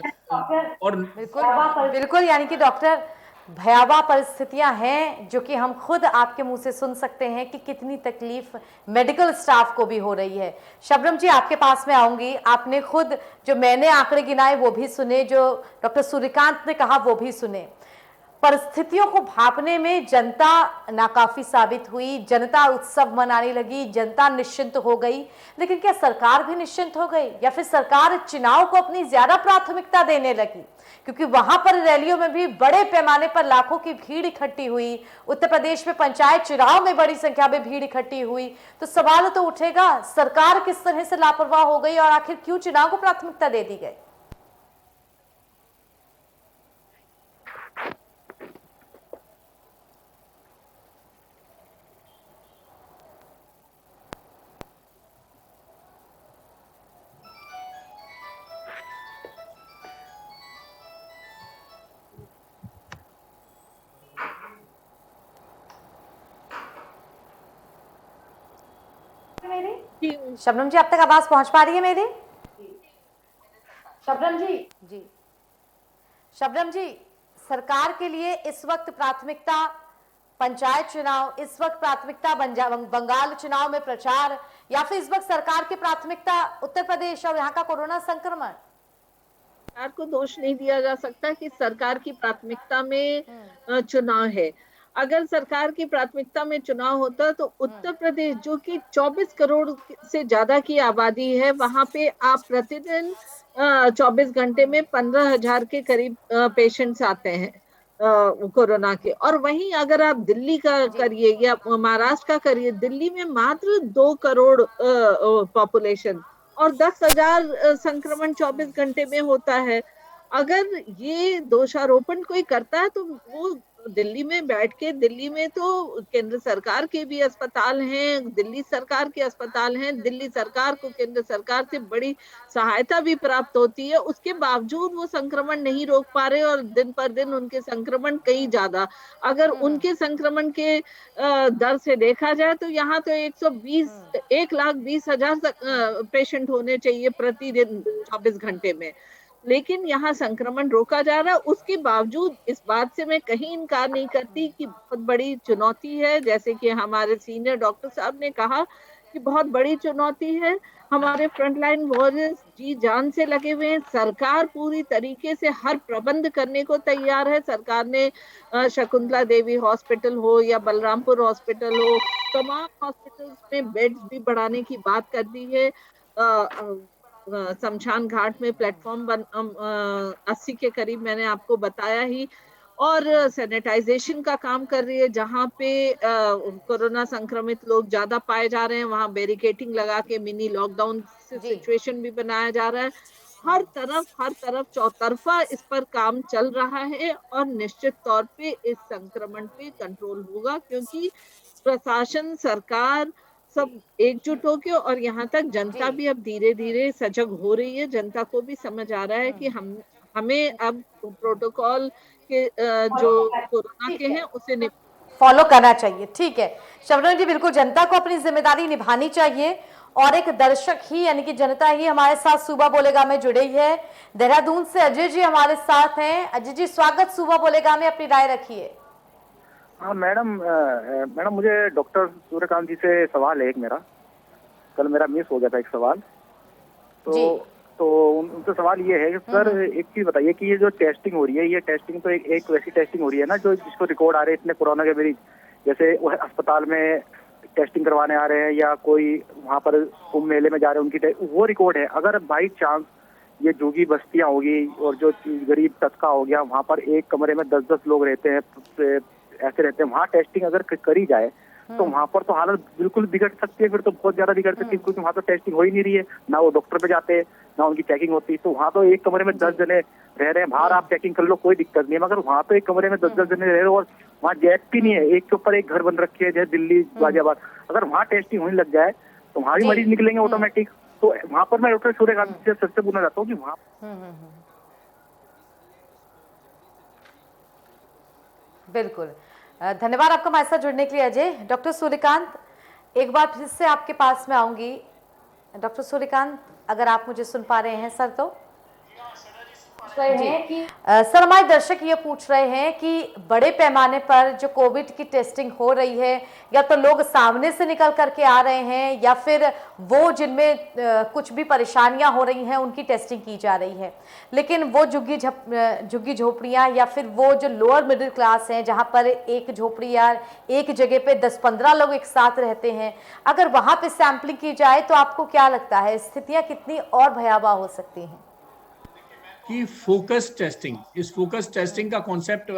और बिल्कुल, यानी कि डॉक्टर, भयावह परिस्थितियां हैं जो कि हम खुद आपके मुंह से सुन सकते हैं कि कितनी तकलीफ मेडिकल स्टाफ को भी हो रही है। शबनम जी, आपके पास में आऊंगी। आपने खुद जो मैंने आंकड़े गिनाए वो भी सुने, जो डॉक्टर सूर्यकांत ने कहा वो भी सुने। परिस्थितियों को भांपने में जनता नाकाफी साबित हुई, जनता उत्सव मनाने लगी, जनता निश्चिंत हो गई। लेकिन क्या सरकार भी निश्चिंत हो गई, या फिर सरकार चुनाव को अपनी ज्यादा प्राथमिकता देने लगी? क्योंकि वहां पर रैलियों में भी बड़े पैमाने पर लाखों की भीड़ इकट्ठी हुई। उत्तर प्रदेश में पंचायत चुनाव में बड़ी संख्या में भीड़ इकट्ठी हुई। तो सवाल तो उठेगा, सरकार किस तरह से लापरवाह हो गई और आखिर क्यों चुनाव को प्राथमिकता दे दी गई? शबनम जी, अब तक आवाज पहुंच पा रही है मेरी? शबनम जी, शबनम जी, सरकार के लिए इस वक्त प्राथमिकता पंचायत चुनाव, इस वक्त प्राथमिकता बंगाल चुनाव में प्रचार, या फिर इस वक्त सरकार की प्राथमिकता उत्तर प्रदेश और यहाँ का कोरोना संक्रमण? सरकार को दोष नहीं दिया जा सकता कि सरकार की प्राथमिकता में चुनाव है। अगर सरकार की प्राथमिकता में चुनाव होता तो उत्तर प्रदेश, जो कि 24 करोड़ से ज्यादा की आबादी है, वहां पे आप प्रतिदिन 24 घंटे में 15,000 के करीब पेशेंट्स आते हैं कोरोना के। और वहीं अगर आप दिल्ली का करिए या महाराष्ट्र का करिए, दिल्ली में मात्र 2 करोड़ पॉपुलेशन और 10,000 संक्रमण 24 घंटे में होता है। अगर ये दोषारोपण कोई करता है तो वो दिल्ली में बैठ के, दिल्ली में तो केंद्र सरकार के भी अस्पताल हैं, दिल्ली सरकार के अस्पताल हैं, दिल्ली सरकार को केंद्र सरकार से बड़ी सहायता भी प्राप्त होती है, उसके बावजूद वो संक्रमण नहीं रोक पा रहे और दिन पर दिन उनके संक्रमण कई ज्यादा। अगर उनके संक्रमण के दर से देखा जाए तो यहाँ तो 1,20,000 पेशेंट होने चाहिए प्रतिदिन 24 घंटे में। लेकिन यहाँ संक्रमण रोका जा रहा है। उसके बावजूद इस बात से मैं कहीं इनकार नहीं करती कि बहुत बड़ी चुनौती है, जैसे कि हमारे सीनियर डॉक्टर साहब ने कहा कि बहुत बड़ी चुनौती है। हमारे फ्रंटलाइन वॉरियर्स जी जान से लगे हुए हैं। सरकार पूरी तरीके से हर प्रबंध करने को तैयार है। सरकार ने शकुंतला देवी हॉस्पिटल हो या बलरामपुर हॉस्पिटल हो, तमाम हॉस्पिटल्स में बेड्स भी बढ़ाने की बात कर दी है। शमशान घाट में प्लेटफॉर्म 80 के करीब मैंने आपको बताया ही, और सैनिटाइजेशन का काम कर रही है। जहाँ पे कोरोना संक्रमित लोग ज्यादा पाए जा रहे हैं वहां बैरिकेटिंग लगा के मिनी लॉकडाउन सिचुएशन भी बनाया जा रहा है। हर तरफ चौतरफा इस पर काम चल रहा है और निश्चित तौर पे इस संक्रमण पे कंट्रोल होगा, क्योंकि प्रशासन, सरकार सब एकजुट होके, और यहाँ तक जनता भी अब धीरे धीरे सजग हो रही है। जनता को भी समझ आ रहा है कि हमें अब प्रोटोकॉल के जो कोरोना के हैं उसे फॉलो करना चाहिए। ठीक है शबनम जी, बिल्कुल जनता को अपनी जिम्मेदारी निभानी चाहिए, और एक दर्शक ही यानी कि जनता ही हमारे साथ सुबह बोलेगा में जुड़ी है। देहरादून से अजय जी हमारे साथ हैं। अजय जी स्वागत सुबह बोलेगा में, अपनी राय रखिए। हाँ मैडम मुझे डॉक्टर सूर्यकांत जी से सवाल है एक मेरा। कल मेरा मिस हो गया था एक सवाल, तो उनसे सवाल ये है कि सर एक चीज बताइए कि ये जो टेस्टिंग हो रही है, ये टेस्टिंग तो एक वैसी टेस्टिंग हो रही है ना जो जिसको रिकॉर्ड आ रहे हैं इतने कोरोना के मरीज, जैसे वो अस्पताल में टेस्टिंग करवाने आ रहे हैं या कोई वहाँ पर कुंभ मेले में जा रहे हैं, उनकी वो रिकॉर्ड है। अगर बाई चांस ये झुग्गी बस्तियां होगी और जो गरीब तबका हो गया, वहाँ पर एक कमरे में 10-10 लोग रहते हैं, ऐसे रहते हैं, वहाँ टेस्टिंग अगर करी जाए तो वहाँ पर तो हालत बिल्कुल बिगड़ सकती है, फिर तो बहुत ज्यादा बिगड़ सकती है, क्योंकि वहाँ तो टेस्टिंग हो ही नहीं रही है, ना वो डॉक्टर पे जाते हैं ना उनकी चेकिंग होती। तो वहाँ तो एक कमरे में 10 जने रह रहे हैं, बाहर आप चेकिंग कर लो कोई दिक्कत नहीं है, मगर वहाँ तो एक कमरे में 10-10 जने रह रहे हो और वहाँ गैप भी नहीं है, एक के ऊपर एक घर बन रखे है, जैसे दिल्ली गाजियाबाद। अगर वहाँ टेस्टिंग होने लग जाए तो वहाँ भी मरीज निकलेंगे ऑटोमेटिक। तो वहाँ पर मैं डॉक्टर सूर्यकांत से सच पूछना चाहता हूँ कि वहाँ बिल्कुल धन्यवाद आपका हमारे साथ जुड़ने के लिए अजय। डॉक्टर सूर्यकांत एक बार फिर से आपके पास में आऊंगी। डॉक्टर सूर्यकांत अगर आप मुझे सुन पा रहे हैं सर, तो सर हमारे दर्शक ये पूछ रहे हैं कि बड़े पैमाने पर जो कोविड की टेस्टिंग हो रही है, या तो लोग सामने से निकल करके आ रहे हैं या फिर वो जिनमें कुछ भी परेशानियां हो रही हैं उनकी टेस्टिंग की जा रही है, लेकिन वो झुग्गी झोपड़ियां या फिर वो जो लोअर मिडिल क्लास हैं जहां पर एक झोपड़ी या एक जगह पे 10-15 लोग एक साथ रहते हैं, अगर वहां पे सैंपलिंग की जाए तो आपको क्या लगता है स्थितियां कितनी और भयावह हो सकती हैं? कि फोकस टेस्टिंग, इस फोकस टेस्टिंग का कॉन्सेप्ट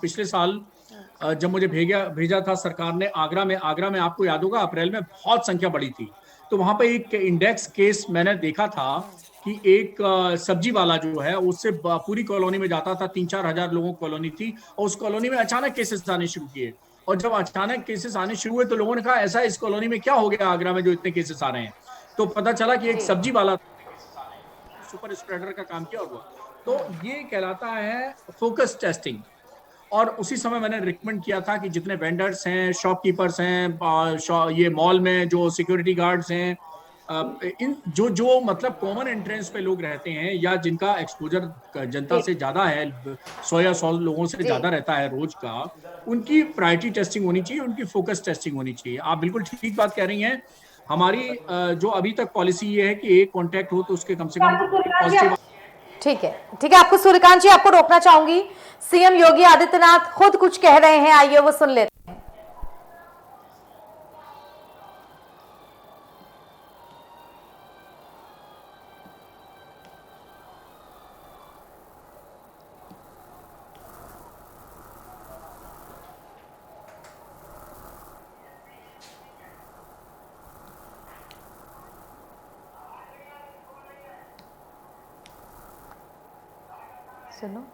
पिछले साल जब मुझे भेजा था सरकार ने आगरा में आपको याद होगा अप्रैल में बहुत संख्या बढ़ी थी, तो वहां पे एक इंडेक्स केस मैंने देखा था कि एक सब्जी वाला जो है उससे पूरी कॉलोनी में जाता था, 3-4 हजार लोगों की कॉलोनी थी, और उस कॉलोनी में अचानक केसेस आने शुरू किए, और जब अचानक केसेस आने शुरू हुए तो लोगों ने कहा ऐसा इस कॉलोनी में क्या हो गया आगरा में जो इतने केसेस आ रहे हैं। तो पता चला कि एक सब्जी वाला सुपर स्प्रेडर का काम किया हुआ। तो ये कहलाता है फोकस टेस्टिंग। और उसी समय मैंने रिकमेंड किया था कि जितने वेंडर्स हैं, शॉपकीपर्स हैं, ये मॉल में जो सिक्योरिटी गार्ड्स हैं, इन जो मतलब कॉमन एंट्रेंस पे लोग रहते हैं या जिनका एक्सपोजर जनता से ज्यादा है, 100 या 100 लोगों से ज्यादा रहता है रोज का, उनकी प्रायोरिटी टेस्टिंग होनी चाहिए, उनकी फोकस टेस्टिंग होनी चाहिए। आप बिल्कुल ठीक बात कह रही हैं। हमारी जो अभी तक पॉलिसी ये है कि एक कॉन्टैक्ट हो तो उसके कम से कम पॉजिटिव। ठीक है आपको सूर्यकांत जी आपको रोकना चाहूंगी। सीएम योगी आदित्यनाथ खुद कुछ कह रहे हैं, आइए वो सुन लेते हैं। सुनो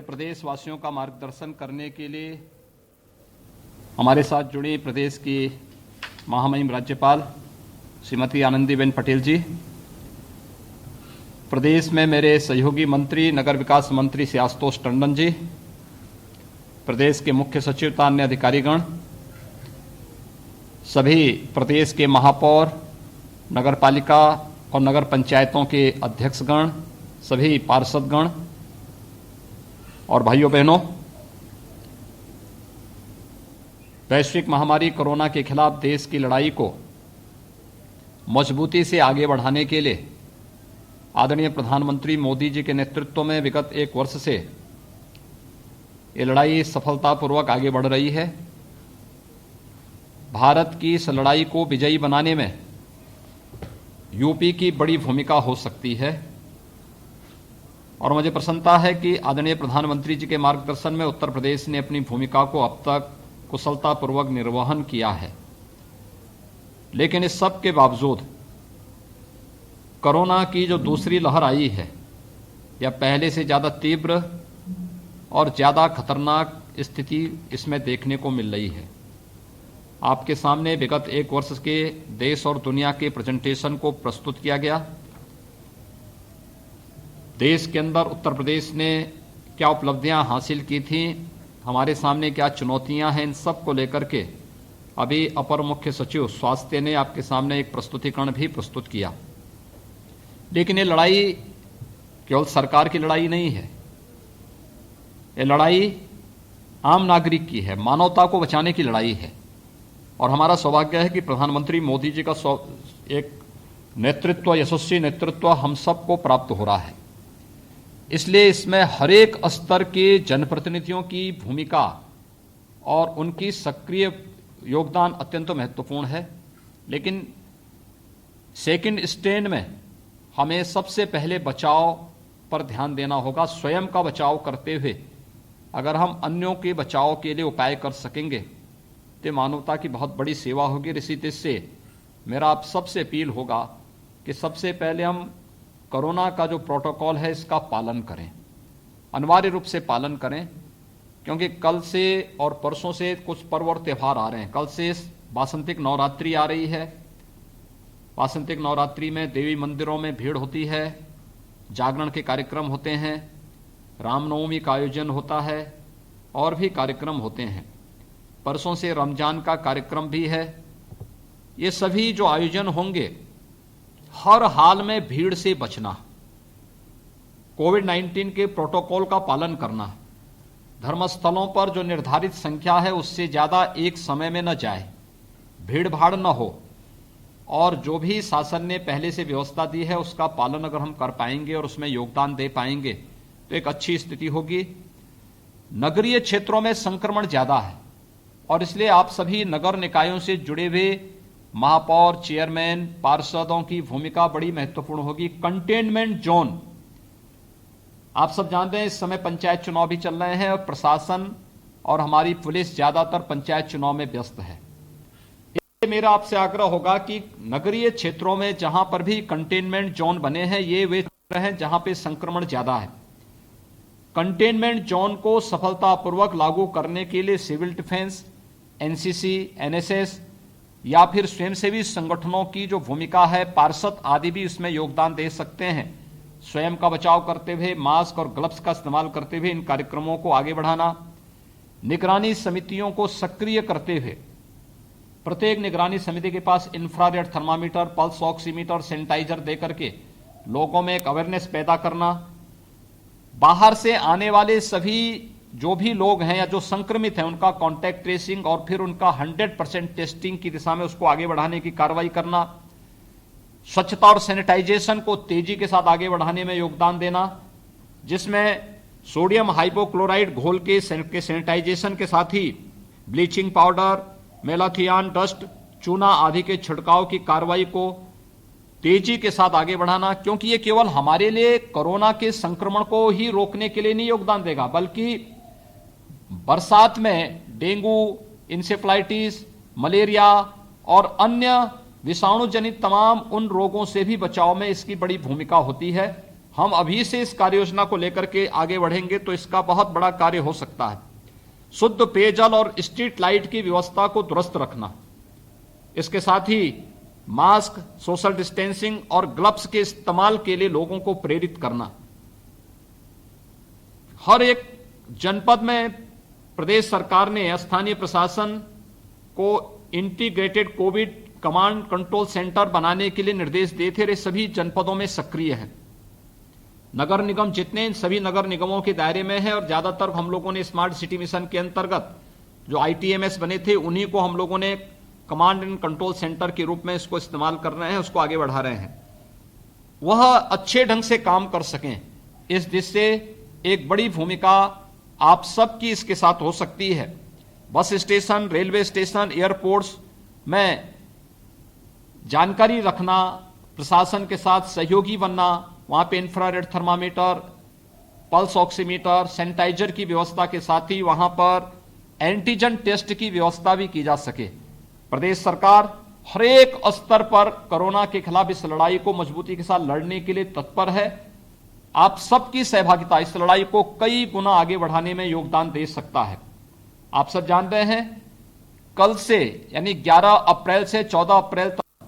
मेरे प्रदेश वासियों का मार्गदर्शन करने के लिए हमारे साथ जुड़ी प्रदेश की महामहिम राज्यपाल श्रीमती आनंदीबेन पटेल जी, प्रदेश में मेरे सहयोगी मंत्री नगर विकास मंत्री श्री आशुतोष टंडन जी, प्रदेश के मुख्य सचिव तथा अन्य अधिकारीगण, सभी प्रदेश के महापौर, नगरपालिका और नगर पंचायतों के अध्यक्षगण, सभी पार्षदगण और भाइयों बहनों, वैश्विक महामारी कोरोना के खिलाफ देश की लड़ाई को मजबूती से आगे बढ़ाने के लिए आदरणीय प्रधानमंत्री मोदी जी के नेतृत्व में विगत 1 वर्ष से ये लड़ाई सफलतापूर्वक आगे बढ़ रही है। भारत की इस लड़ाई को विजयी बनाने में यूपी की बड़ी भूमिका हो सकती है और मुझे प्रसन्नता है कि आदरणीय प्रधानमंत्री जी के मार्गदर्शन में उत्तर प्रदेश ने अपनी भूमिका को अब तक कुशलतापूर्वक निर्वहन किया है। लेकिन इस सब के बावजूद कोरोना की जो दूसरी लहर आई है, या पहले से ज़्यादा तीव्र और ज़्यादा खतरनाक स्थिति इसमें देखने को मिल रही है। आपके सामने विगत 1 वर्ष के देश और दुनिया के प्रेजेंटेशन को प्रस्तुत किया गया। देश के अंदर उत्तर प्रदेश ने क्या उपलब्धियां हासिल की थी, हमारे सामने क्या चुनौतियां हैं, इन सब को लेकर के अभी अपर मुख्य सचिव स्वास्थ्य ने आपके सामने एक प्रस्तुतिकरण भी प्रस्तुत किया। लेकिन ये लड़ाई केवल सरकार की लड़ाई नहीं है, ये लड़ाई आम नागरिक की है, मानवता को बचाने की लड़ाई है। और हमारा सौभाग्य है कि प्रधानमंत्री मोदी जी का एक नेतृत्व, यशस्वी नेतृत्व हम सबको प्राप्त हो रहा है। इसलिए इसमें हर एक स्तर के जनप्रतिनिधियों की भूमिका और उनकी सक्रिय योगदान अत्यंत महत्वपूर्ण है। लेकिन सेकंड स्टैंड में हमें सबसे पहले बचाव पर ध्यान देना होगा। स्वयं का बचाव करते हुए अगर हम अन्यों के बचाव के लिए उपाय कर सकेंगे तो मानवता की बहुत बड़ी सेवा होगी। इसी तरह से मेरा आप सबसे अपील होगा कि सबसे पहले हम कोरोना का जो प्रोटोकॉल है इसका पालन करें, अनिवार्य रूप से पालन करें, क्योंकि कल से और परसों से कुछ पर्व और त्यौहार आ रहे हैं। कल से वासंतिक नवरात्रि आ रही है। वासंतिक नवरात्रि में देवी मंदिरों में भीड़ होती है, जागरण के कार्यक्रम होते हैं, रामनवमी का आयोजन होता है और भी कार्यक्रम होते हैं। परसों से रमजान का कार्यक्रम भी है। ये सभी जो आयोजन होंगे, हर हाल में भीड़ से बचना, कोविड-19 के प्रोटोकॉल का पालन करना, धर्मस्थलों पर जो निर्धारित संख्या है उससे ज्यादा एक समय में न जाए, भीड़ भाड़ न हो, और जो भी शासन ने पहले से व्यवस्था दी है उसका पालन अगर हम कर पाएंगे और उसमें योगदान दे पाएंगे तो एक अच्छी स्थिति होगी। नगरीय क्षेत्रों में संक्रमण ज्यादा है और इसलिए आप सभी नगर निकायों से जुड़े हुए महापौर, चेयरमैन, पार्षदों की भूमिका बड़ी महत्वपूर्ण होगी। कंटेनमेंट जोन, आप सब जानते हैं इस समय पंचायत चुनाव भी चल रहे हैं और प्रशासन और हमारी पुलिस ज्यादातर पंचायत चुनाव में व्यस्त है। इसलिए मेरा आपसे आग्रह होगा कि नगरीय क्षेत्रों में जहां पर भी कंटेनमेंट जोन बने हैं, ये वे क्षेत्र हैं जहां पे संक्रमण ज्यादा है। कंटेनमेंट जोन को सफलतापूर्वक लागू करने के लिए सिविल डिफेंस, एनसीसी, एनएसएस या फिर स्वयंसेवी संगठनों की जो भूमिका है, पार्षद आदि भी इसमें योगदान दे सकते हैं। स्वयं का बचाव करते हुए मास्क और ग्लव्स का इस्तेमाल करते हुए इन कार्यक्रमों को आगे बढ़ाना, निगरानी समितियों को सक्रिय करते हुए प्रत्येक निगरानी समिति के पास infrared thermometer, pulse oximeter, sanitiser देकर के लोगों में एक अवेयरनेस पैदा करना, बाहर से आने वाले सभी जो भी लोग हैं या जो संक्रमित हैं उनका कॉन्टैक्ट ट्रेसिंग और फिर उनका 100% टेस्टिंग की दिशा में उसको आगे बढ़ाने की कार्रवाई करना, स्वच्छता और सैनिटाइजेशन को तेजी के साथ आगे बढ़ाने में योगदान देना, जिसमें सोडियम हाइपोक्लोराइड घोल के सैनिटाइजेशन के साथ ही ब्लीचिंग पाउडर, मेलाथियान डस्ट, चूना आदि के छिड़काव की कार्रवाई को तेजी के साथ आगे बढ़ाना, क्योंकि ये केवल हमारे लिए कोरोना के संक्रमण को ही रोकने के लिए नहीं योगदान देगा, बल्कि बरसात में डेंगू, इंसेफ्लाइटिस, मलेरिया और अन्य विषाणु जनित तमाम उन रोगों से भी बचाव में इसकी बड़ी भूमिका होती है। हम अभी से इस कार्य योजना को लेकर के आगे बढ़ेंगे तो इसका बहुत बड़ा कार्य हो सकता है। शुद्ध पेयजल और स्ट्रीट लाइट की व्यवस्था को दुरुस्त रखना, इसके साथ ही मास्क, सोशल डिस्टेंसिंग और ग्लव्स के इस्तेमाल के लिए लोगों को प्रेरित करना। हर एक जनपद में प्रदेश सरकार ने स्थानीय प्रशासन को integrated Covid command control centre बनाने के लिए निर्देश दिए थे और ये सभी जनपदों में सक्रिय है। नगर निगम जितने, इन सभी नगर निगमों के दायरे में है और ज्यादातर हम लोगों ने स्मार्ट सिटी मिशन के अंतर्गत जो ITMS बने थे उन्हीं को हम लोगों ने कमांड एंड कंट्रोल सेंटर के रूप में इसको इस्तेमाल कर रहे हैं, उसको आगे बढ़ा रहे हैं। वह अच्छे ढंग से काम कर सकें, इस दिशा से एक बड़ी भूमिका आप सबकी इसके साथ हो सकती है। Bus station, railway station, airports में जानकारी रखना, प्रशासन के साथ सहयोगी बनना, वहां पे infrared thermometer, pulse oximeter, sanitiser की व्यवस्था के साथ ही वहां पर एंटीजन टेस्ट की व्यवस्था भी की जा सके। प्रदेश सरकार हर एक स्तर पर कोरोना के खिलाफ इस लड़ाई को मजबूती के साथ लड़ने के लिए तत्पर है। आप सबकी सहभागिता इस लड़ाई को कई गुना आगे बढ़ाने में योगदान दे सकता है। आप सब जान रहे हैं, कल से यानी 11 अप्रैल से 14 अप्रैल तक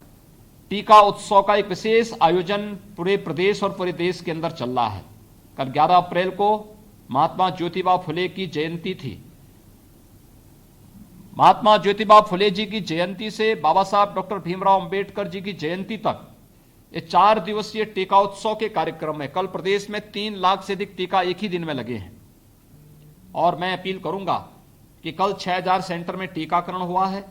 टीका उत्सव का एक विशेष आयोजन पूरे प्रदेश और पूरे देश के अंदर चल रहा है। कल 11 अप्रैल को महात्मा ज्योतिबा फुले की जयंती थी। महात्मा ज्योतिबा फुले जी की जयंती से बाबा साहब डॉक्टर भीमराव अंबेडकर जी की जयंती तक ये 4 दिवसीय टीका उत्सव के कार्यक्रम में कल प्रदेश में 3 लाख से अधिक टीका एक ही दिन में लगे हैं। और मैं अपील करूंगा कि कल 6000 सेंटर में टीकाकरण हुआ है।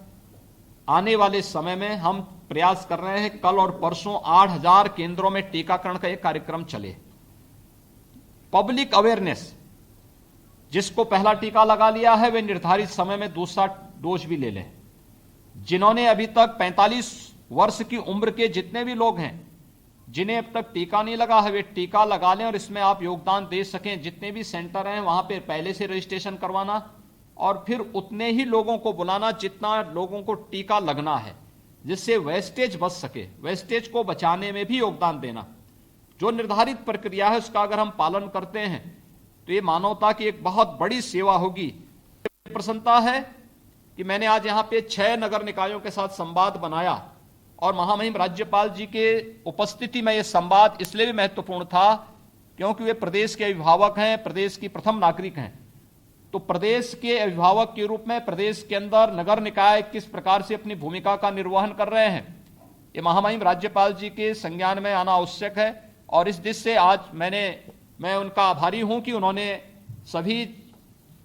आने वाले समय में हम प्रयास कर रहे हैं कल और परसों 8000 केंद्रों में टीकाकरण का एक कार्यक्रम चले। पब्लिक अवेयरनेस, जिसको पहला टीका लगा लिया है वे निर्धारित समय में दूसरा डोज भी ले लें। जिन्होंने अभी तक 45 वर्ष की उम्र के जितने भी लोग हैं जिन्हें अब तक टीका नहीं लगा है वे टीका लगा लें और इसमें आप योगदान दे सकें। जितने भी सेंटर हैं वहां पे पहले से रजिस्ट्रेशन करवाना और फिर उतने ही लोगों को बुलाना जितना लोगों को टीका लगना है, जिससे वेस्टेज बच सके। वेस्टेज को बचाने में भी योगदान देना। जो निर्धारित प्रक्रिया है उसका अगर हम पालन करते हैं तो ये मानवता की एक बहुत बड़ी सेवा होगी। प्रसन्नता है कि मैंने आज यहाँ पे 6 नगर निकायों के साथ संवाद बनाया और महामहिम राज्यपाल जी के उपस्थिति में यह संवाद इसलिए भी महत्वपूर्ण था क्योंकि वे प्रदेश के अभिभावक हैं, प्रदेश की प्रथम नागरिक हैं। तो प्रदेश के अभिभावक के रूप में प्रदेश के अंदर नगर निकाय किस प्रकार से अपनी भूमिका का निर्वहन कर रहे हैं, ये महामहिम राज्यपाल जी के संज्ञान में आना आवश्यक है। और इस दिशा से आज मैं उनका आभारी हूं कि उन्होंने सभी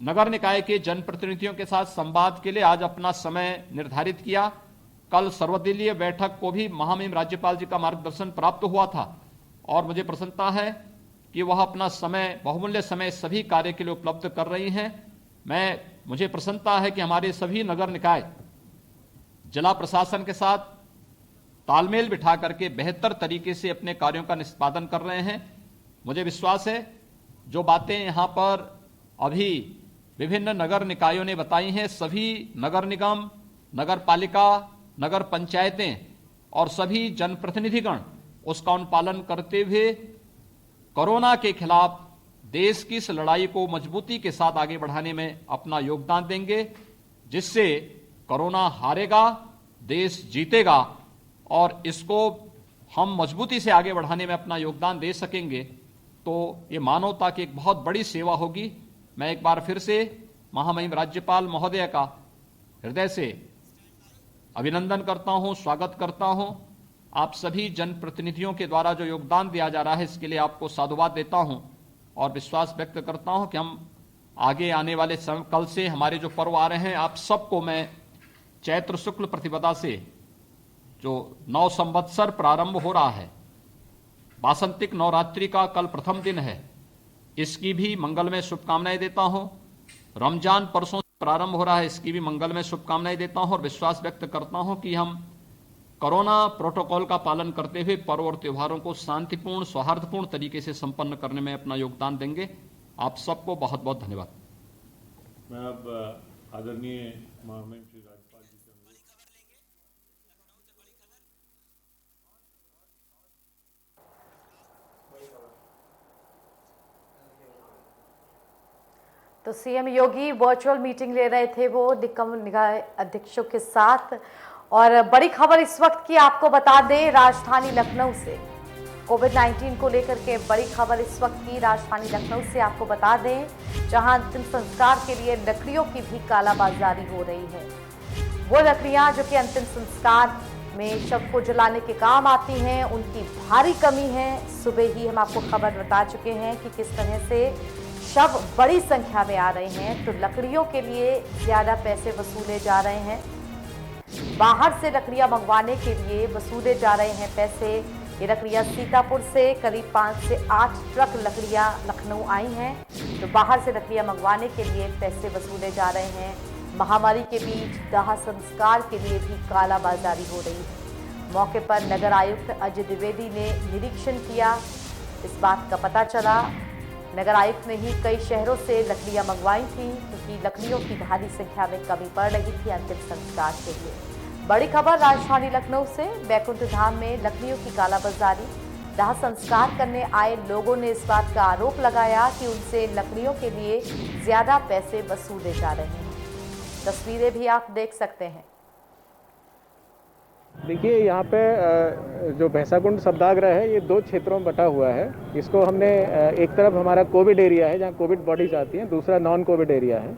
नगर निकाय के जनप्रतिनिधियों के साथ संवाद के लिए आज अपना समय निर्धारित किया। कल सर्वदलीय बैठक को भी महामहिम राज्यपाल जी का मार्गदर्शन प्राप्त हुआ था और मुझे प्रसन्नता है कि वह अपना समय, बहुमूल्य समय सभी कार्य के लिए उपलब्ध कर रही हैं। मुझे प्रसन्नता है कि हमारे सभी नगर निकाय जिला प्रशासन के साथ तालमेल बिठा करके बेहतर तरीके से अपने कार्यों का निष्पादन कर रहे हैं। मुझे विश्वास है जो बातें यहाँ पर अभी विभिन्न नगर निकायों ने बताई हैं, सभी नगर निगम, नगर पालिका, नगर पंचायतें और सभी जनप्रतिनिधिगण उसका अनुपालन करते हुए कोरोना के खिलाफ देश की इस लड़ाई को मजबूती के साथ आगे बढ़ाने में अपना योगदान देंगे, जिससे कोरोना हारेगा, देश जीतेगा और इसको हम मजबूती से आगे बढ़ाने में अपना योगदान दे सकेंगे तो ये मानवता की एक बहुत बड़ी सेवा होगी। मैं एक बार फिर से महामहिम राज्यपाल महोदय का हृदय से अभिनंदन करता हूं, स्वागत करता हूं। आप सभी जनप्रतिनिधियों के द्वारा जो योगदान दिया जा रहा है इसके लिए आपको साधुवाद देता हूं और विश्वास व्यक्त करता हूं कि हम आगे आने वाले समय, कल से हमारे जो पर्व आ रहे हैं, आप सबको मैं चैत्र शुक्ल प्रतिपदा से जो 9 संवत्सर प्रारंभ हो रहा है, वासंतिक नवरात्रि का कल प्रथम दिन है, इसकी भी मंगलमय शुभकामनाएं देता हूं। रमजान परसों प्रारंभ हो रहा है, इसकी भी मंगलमय शुभकामनाएं देता हूं और विश्वास व्यक्त करता हूं कि हम कोरोना प्रोटोकॉल का पालन करते हुए पर्व और त्योहारों को शांतिपूर्ण, सौहार्दपूर्ण तरीके से संपन्न करने में अपना योगदान देंगे। आप सबको बहुत बहुत धन्यवाद। मैं अब आदरणीय महामहिम श्री राज्यपाल जी से तो सीएम योगी वर्चुअल मीटिंग ले रहे थे वो निगम निकाय अध्यक्षों के साथ। और बड़ी खबर इस वक्त की आपको बता दें राजधानी लखनऊ से, कोविड-19 को लेकर के बड़ी खबर इस वक्त की राजधानी लखनऊ से आपको बता दें, जहां अंतिम संस्कार के लिए लकड़ियों की भी कालाबाजारी हो रही है। वो लकड़ियां जो कि अंतिम संस्कार में शव को जलाने के काम आती हैं, उनकी भारी कमी है। सुबह ही हम आपको खबर बता चुके हैं कि किस तरह से शव बड़ी संख्या में आ रहे हैं, तो लकड़ियों के लिए ज्यादा पैसे वसूले जा रहे हैं। बाहर से लकड़ियां मंगवाने के लिए वसूले जा रहे हैं पैसे। ये लकड़ियां सीतापुर से करीब 5 से 8 ट्रक लकड़ियां लखनऊ आई हैं, तो बाहर से लकड़ियां मंगवाने के लिए पैसे वसूले जा रहे हैं। महामारी के बीच दाह संस्कार के लिए भी कालाबाजारी हो रही है। मौके पर नगर आयुक्त अजय द्विवेदी ने निरीक्षण किया। इस बात का पता चला, नगर आयुक्त ने ही कई शहरों से लकड़ियां मंगवाई थी, क्योंकि लकड़ियों की भारी संख्या में कमी पड़ रही थी अंतिम संस्कार के लिए। बड़ी खबर राजधानी लखनऊ से, बैकुंठ धाम में लकड़ियों की कालाबाजारी। दाह संस्कार करने आए लोगों ने इस बात का आरोप लगाया कि उनसे लकड़ियों के लिए ज्यादा पैसे वसूले जा रहे हैं। तस्वीरें भी आप देख सकते हैं। देखिए, यहाँ पे जो भैंसाकुंड शब्दाग्रह है ये 2 क्षेत्रों में बटा हुआ है। इसको हमने एक तरफ हमारा कोविड एरिया है जहाँ कोविड बॉडीज आती हैं, दूसरा नॉन कोविड एरिया है।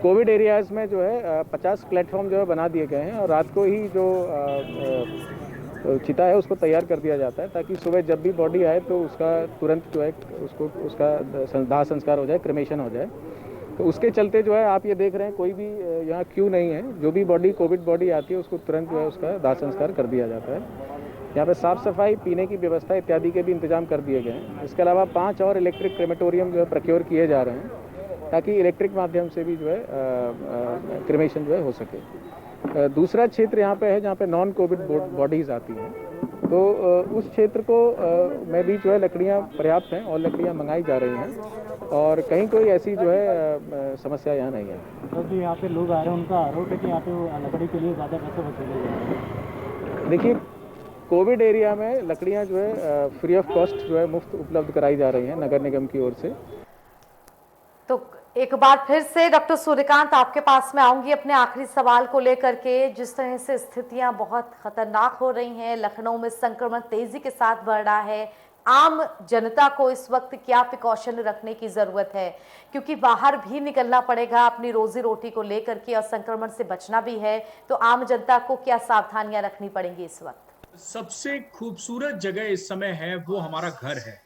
कोविड एरियाज़ में जो है 50 प्लेटफॉर्म जो है बना दिए गए हैं और रात को ही जो चिता है उसको तैयार कर दिया जाता है, ताकि सुबह जब भी बॉडी आए तो उसका तुरंत जो है उसका दाह संस्कार हो जाए, क्रेमेशन हो जाए। तो उसके चलते जो है आप ये देख रहे हैं कोई भी यहाँ क्यू नहीं है। जो भी बॉडी कोविड बॉडी आती है उसको तुरंत जो है उसका दाह संस्कार कर दिया जाता है। यहाँ पे साफ़ सफाई, पीने की व्यवस्था इत्यादि के भी इंतजाम कर दिए गए हैं। इसके अलावा 5 और इलेक्ट्रिक क्रेमेटोरियम जो है प्रोक्योर किए जा रहे हैं, ताकि इलेक्ट्रिक माध्यम से भी जो है क्रेमेशन जो है हो सके। दूसरा क्षेत्र यहाँ पे है जहाँ पे नॉन कोविड बॉडीज़ आती हैं, तो उस क्षेत्र को में भी जो है लकड़ियाँ पर्याप्त हैं और लकड़ियाँ मंगाई जा रही हैं और कहीं कोई ऐसी जो है समस्या यहाँ नहीं है। तो जो यहाँ पे लोग आ रहे हैं उनका आरोप है कि यहाँ पे लकड़ी के लिए ज़्यादा पैसे वसूले जा रहे हैं। देखिए, कोविड एरिया में लकड़ियाँ जो है फ्री ऑफ कॉस्ट जो है मुफ्त उपलब्ध कराई जा रही हैं नगर निगम की ओर से। तो एक बार फिर से डॉक्टर सूर्यकांत आपके पास में आऊंगी अपने आखिरी सवाल को लेकर के। जिस तरह से स्थितियां बहुत खतरनाक हो रही हैं, लखनऊ में संक्रमण तेजी के साथ बढ़ रहा है, आम जनता को इस वक्त क्या प्रिकॉशन रखने की जरूरत है, क्योंकि बाहर भी निकलना पड़ेगा अपनी रोजी रोटी को लेकर के और संक्रमण से बचना भी है, तो आम जनता को क्या सावधानियां रखनी पड़ेंगी इस वक्त? सबसे खूबसूरत जगह इस समय है वो हमारा घर है।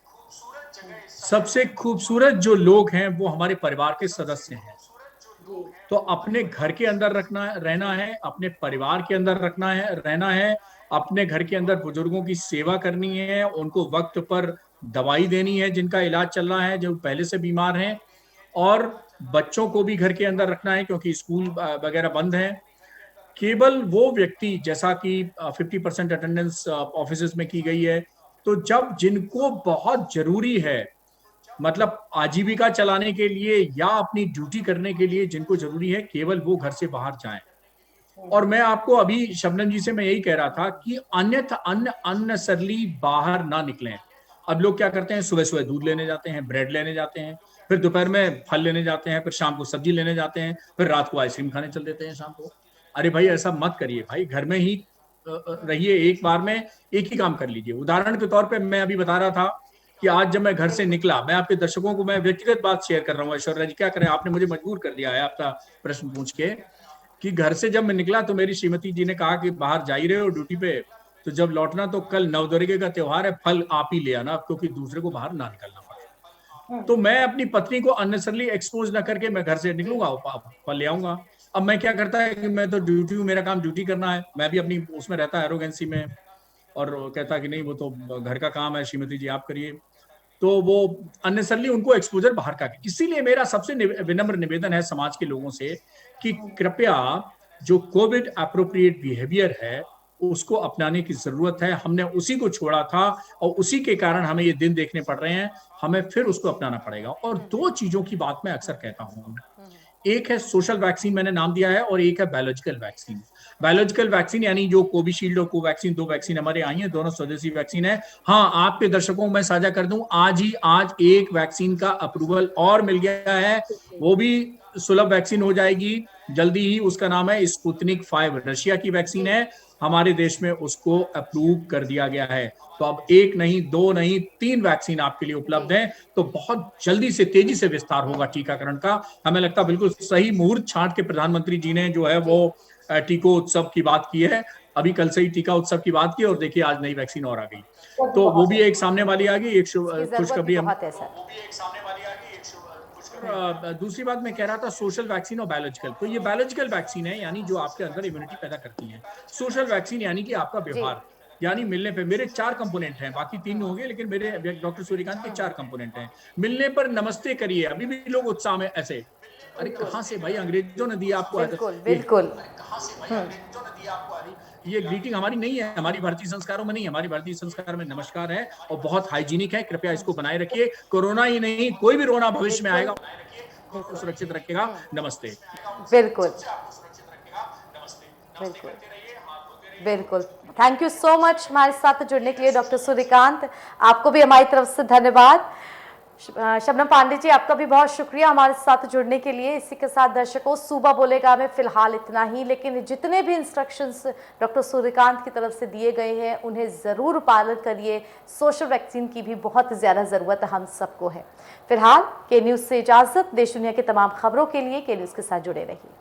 सबसे खूबसूरत जो लोग हैं वो हमारे परिवार के सदस्य हैं। तो अपने घर के अंदर रहना है, अपने परिवार के अंदर रहना है, अपने घर के अंदर बुजुर्गों की सेवा करनी है, उनको वक्त पर दवाई देनी है जिनका इलाज चल रहा है, जो पहले से बीमार हैं, और बच्चों को भी घर के अंदर रखना है क्योंकि स्कूल वगैरह बंद हैं। केवल वो व्यक्ति, जैसा कि 50% अटेंडेंस ऑफिसेज में की गई है, तो जब जिनको बहुत जरूरी है, मतलब आजीविका चलाने के लिए या अपनी ड्यूटी करने के लिए जिनको जरूरी है, केवल वो घर से बाहर जाएं। और मैं आपको अभी शबनम जी से मैं यही कह रहा था कि अन्यथा अननेसेसरली बाहर ना निकलें। अब लोग क्या करते हैं, सुबह सुबह दूध लेने जाते हैं, ब्रेड लेने जाते हैं, फिर दोपहर में फल लेने जाते हैं, फिर शाम को सब्जी लेने जाते हैं, फिर रात को आइसक्रीम खाने चल देते हैं शाम को। अरे भाई, ऐसा मत करिए भाई, घर में ही रहिए, एक बार में एक ही काम कर लीजिए। उदाहरण के तौर पे मैं अभी बता रहा था कि आज जब मैं घर से निकला, मैं आपके दर्शकों को मैं व्यक्तिगत बात शेयर कर रहा हूँ। ऐश्वर्या जी, क्या करें, आपने मुझे मजबूर कर दिया है आपका प्रश्न पूछ के, कि घर से जब मैं निकला तो मेरी श्रीमती जी ने कहा कि बाहर जा ही रहे हो ड्यूटी पे, तो जब लौटना तो कल नवदुर्गे का त्योहार है, फल आप ही ले आना, क्योंकि दूसरे को बाहर ना निकलना पड़े। तो मैं अपनी पत्नी को अननेसेसरली एक्सपोज ना करके मैं घर से निकलूंगा, फल ले आऊंगा। अब मैं क्या करता है कि मैं तो ड्यूटी, मेरा काम ड्यूटी करना है, मैं भी अपनी उसमें रहता है एरोगेंसी में, और कहता कि नहीं वो तो घर का काम है, श्रीमती जी आप करिए। तो वो अननेसेसरली उनको एक्सपोजर बाहर का। इसीलिए मेरा सबसे विनम्र निवेदन है समाज के लोगों से कि कृपया जो कोविड एप्रोप्रिएट बिहेवियर है उसको अपनाने की जरूरत है। हमने उसी को छोड़ा था और उसी के कारण हमें ये दिन देखने पड़ रहे हैं, हमें फिर उसको अपनाना पड़ेगा। और 2 चीजों की बात मैं अक्सर कहता हूँ एक है सोशल वैक्सीन, मैंने नाम दिया है, और एक है बायोलॉजिकल वैक्सीन। बायोलॉजिकल वैक्सीन यानी जो कोविशील्ड और कोवैक्सीन, 2 वैक्सीन हमारे आई हैं, दोनों स्वदेशी वैक्सीन है। हाँ, आपके दर्शकों को मैं साझा कर दूं, आज एक वैक्सीन का अप्रूवल और मिल गया है, वो भी सुलभ वैक्सीन हो जाएगी जल्दी ही। उसका नाम है स्पुतनिक 5, रशिया की वैक्सीन है, हमारे देश में उसको अप्रूव कर दिया गया है। तो अब 1 नहीं, 2 नहीं, 3 वैक्सीन आपके लिए उपलब्ध है। तो बहुत जल्दी से, तेजी से विस्तार होगा टीकाकरण का। हमें लगता है बिल्कुल सही मुहूर्त छांट के प्रधानमंत्री जी ने जो है वो टीको उत्सव की बात की है। अभी कल से ही टीका उत्सव की बात की और देखिए आज नई वैक्सीन और आ गई, तो वो भी एक सामने वाली आ गई। एक खुशखबरी दूसरी बात मैं कह रहा था, सोशल वैक्सीन और बायोलॉजिकल। तो ये बायोलॉजिकल वैक्सीन है यानी जो आपके अंदर इम्यूनिटी पैदा करती है। सोशल वैक्सीन यानी कि आपका व्यवहार, यानी मिलने पे मेरे 4 कंपोनेंट हैं, बाकी 3 होंगे, लेकिन मेरे डॉक्टर सूर्यकांत के 4 कंपोनेंट हैं। मिलने पर नमस्ते करिए। अभी भी लोग उत्साह में ऐसे, अरे कहां से भाई अंग्रेजों ने दिया आपको, बिल्कुल ये ग्रीटिंग हमारी नहीं है, हमारी भारतीय संस्कारों में नहीं है। हमारी भारतीय संस्कार में नमस्कार है और बहुत हाइजीनिक है। कृपया इसको बनाए रखिए। कोरोना ही नहीं, कोई भी रोना भविष्य में आएगा सुरक्षित रखेगा। नमस्ते। बिल्कुल बिल्कुल बिल्कुल। थैंक यू सो मच हमारे साथ जुड़ने के लिए डॉक्टर सूर्यकांत। आपको भी हमारी तरफ से धन्यवाद। शबनम पांडे जी, आपका भी बहुत शुक्रिया हमारे साथ जुड़ने के लिए। इसी के साथ दर्शकों, सूबा बोलेगा में फिलहाल इतना ही, लेकिन जितने भी इंस्ट्रक्शंस डॉक्टर सूर्यकांत की तरफ से दिए गए हैं उन्हें ज़रूर पालन करिए। सोशल वैक्सीन की भी बहुत ज़्यादा ज़रूरत हम सबको है। फिलहाल के न्यूज़ से इजाज़त। देश दुनिया की तमाम खबरों के लिए के न्यूज़ के साथ जुड़े रहिए।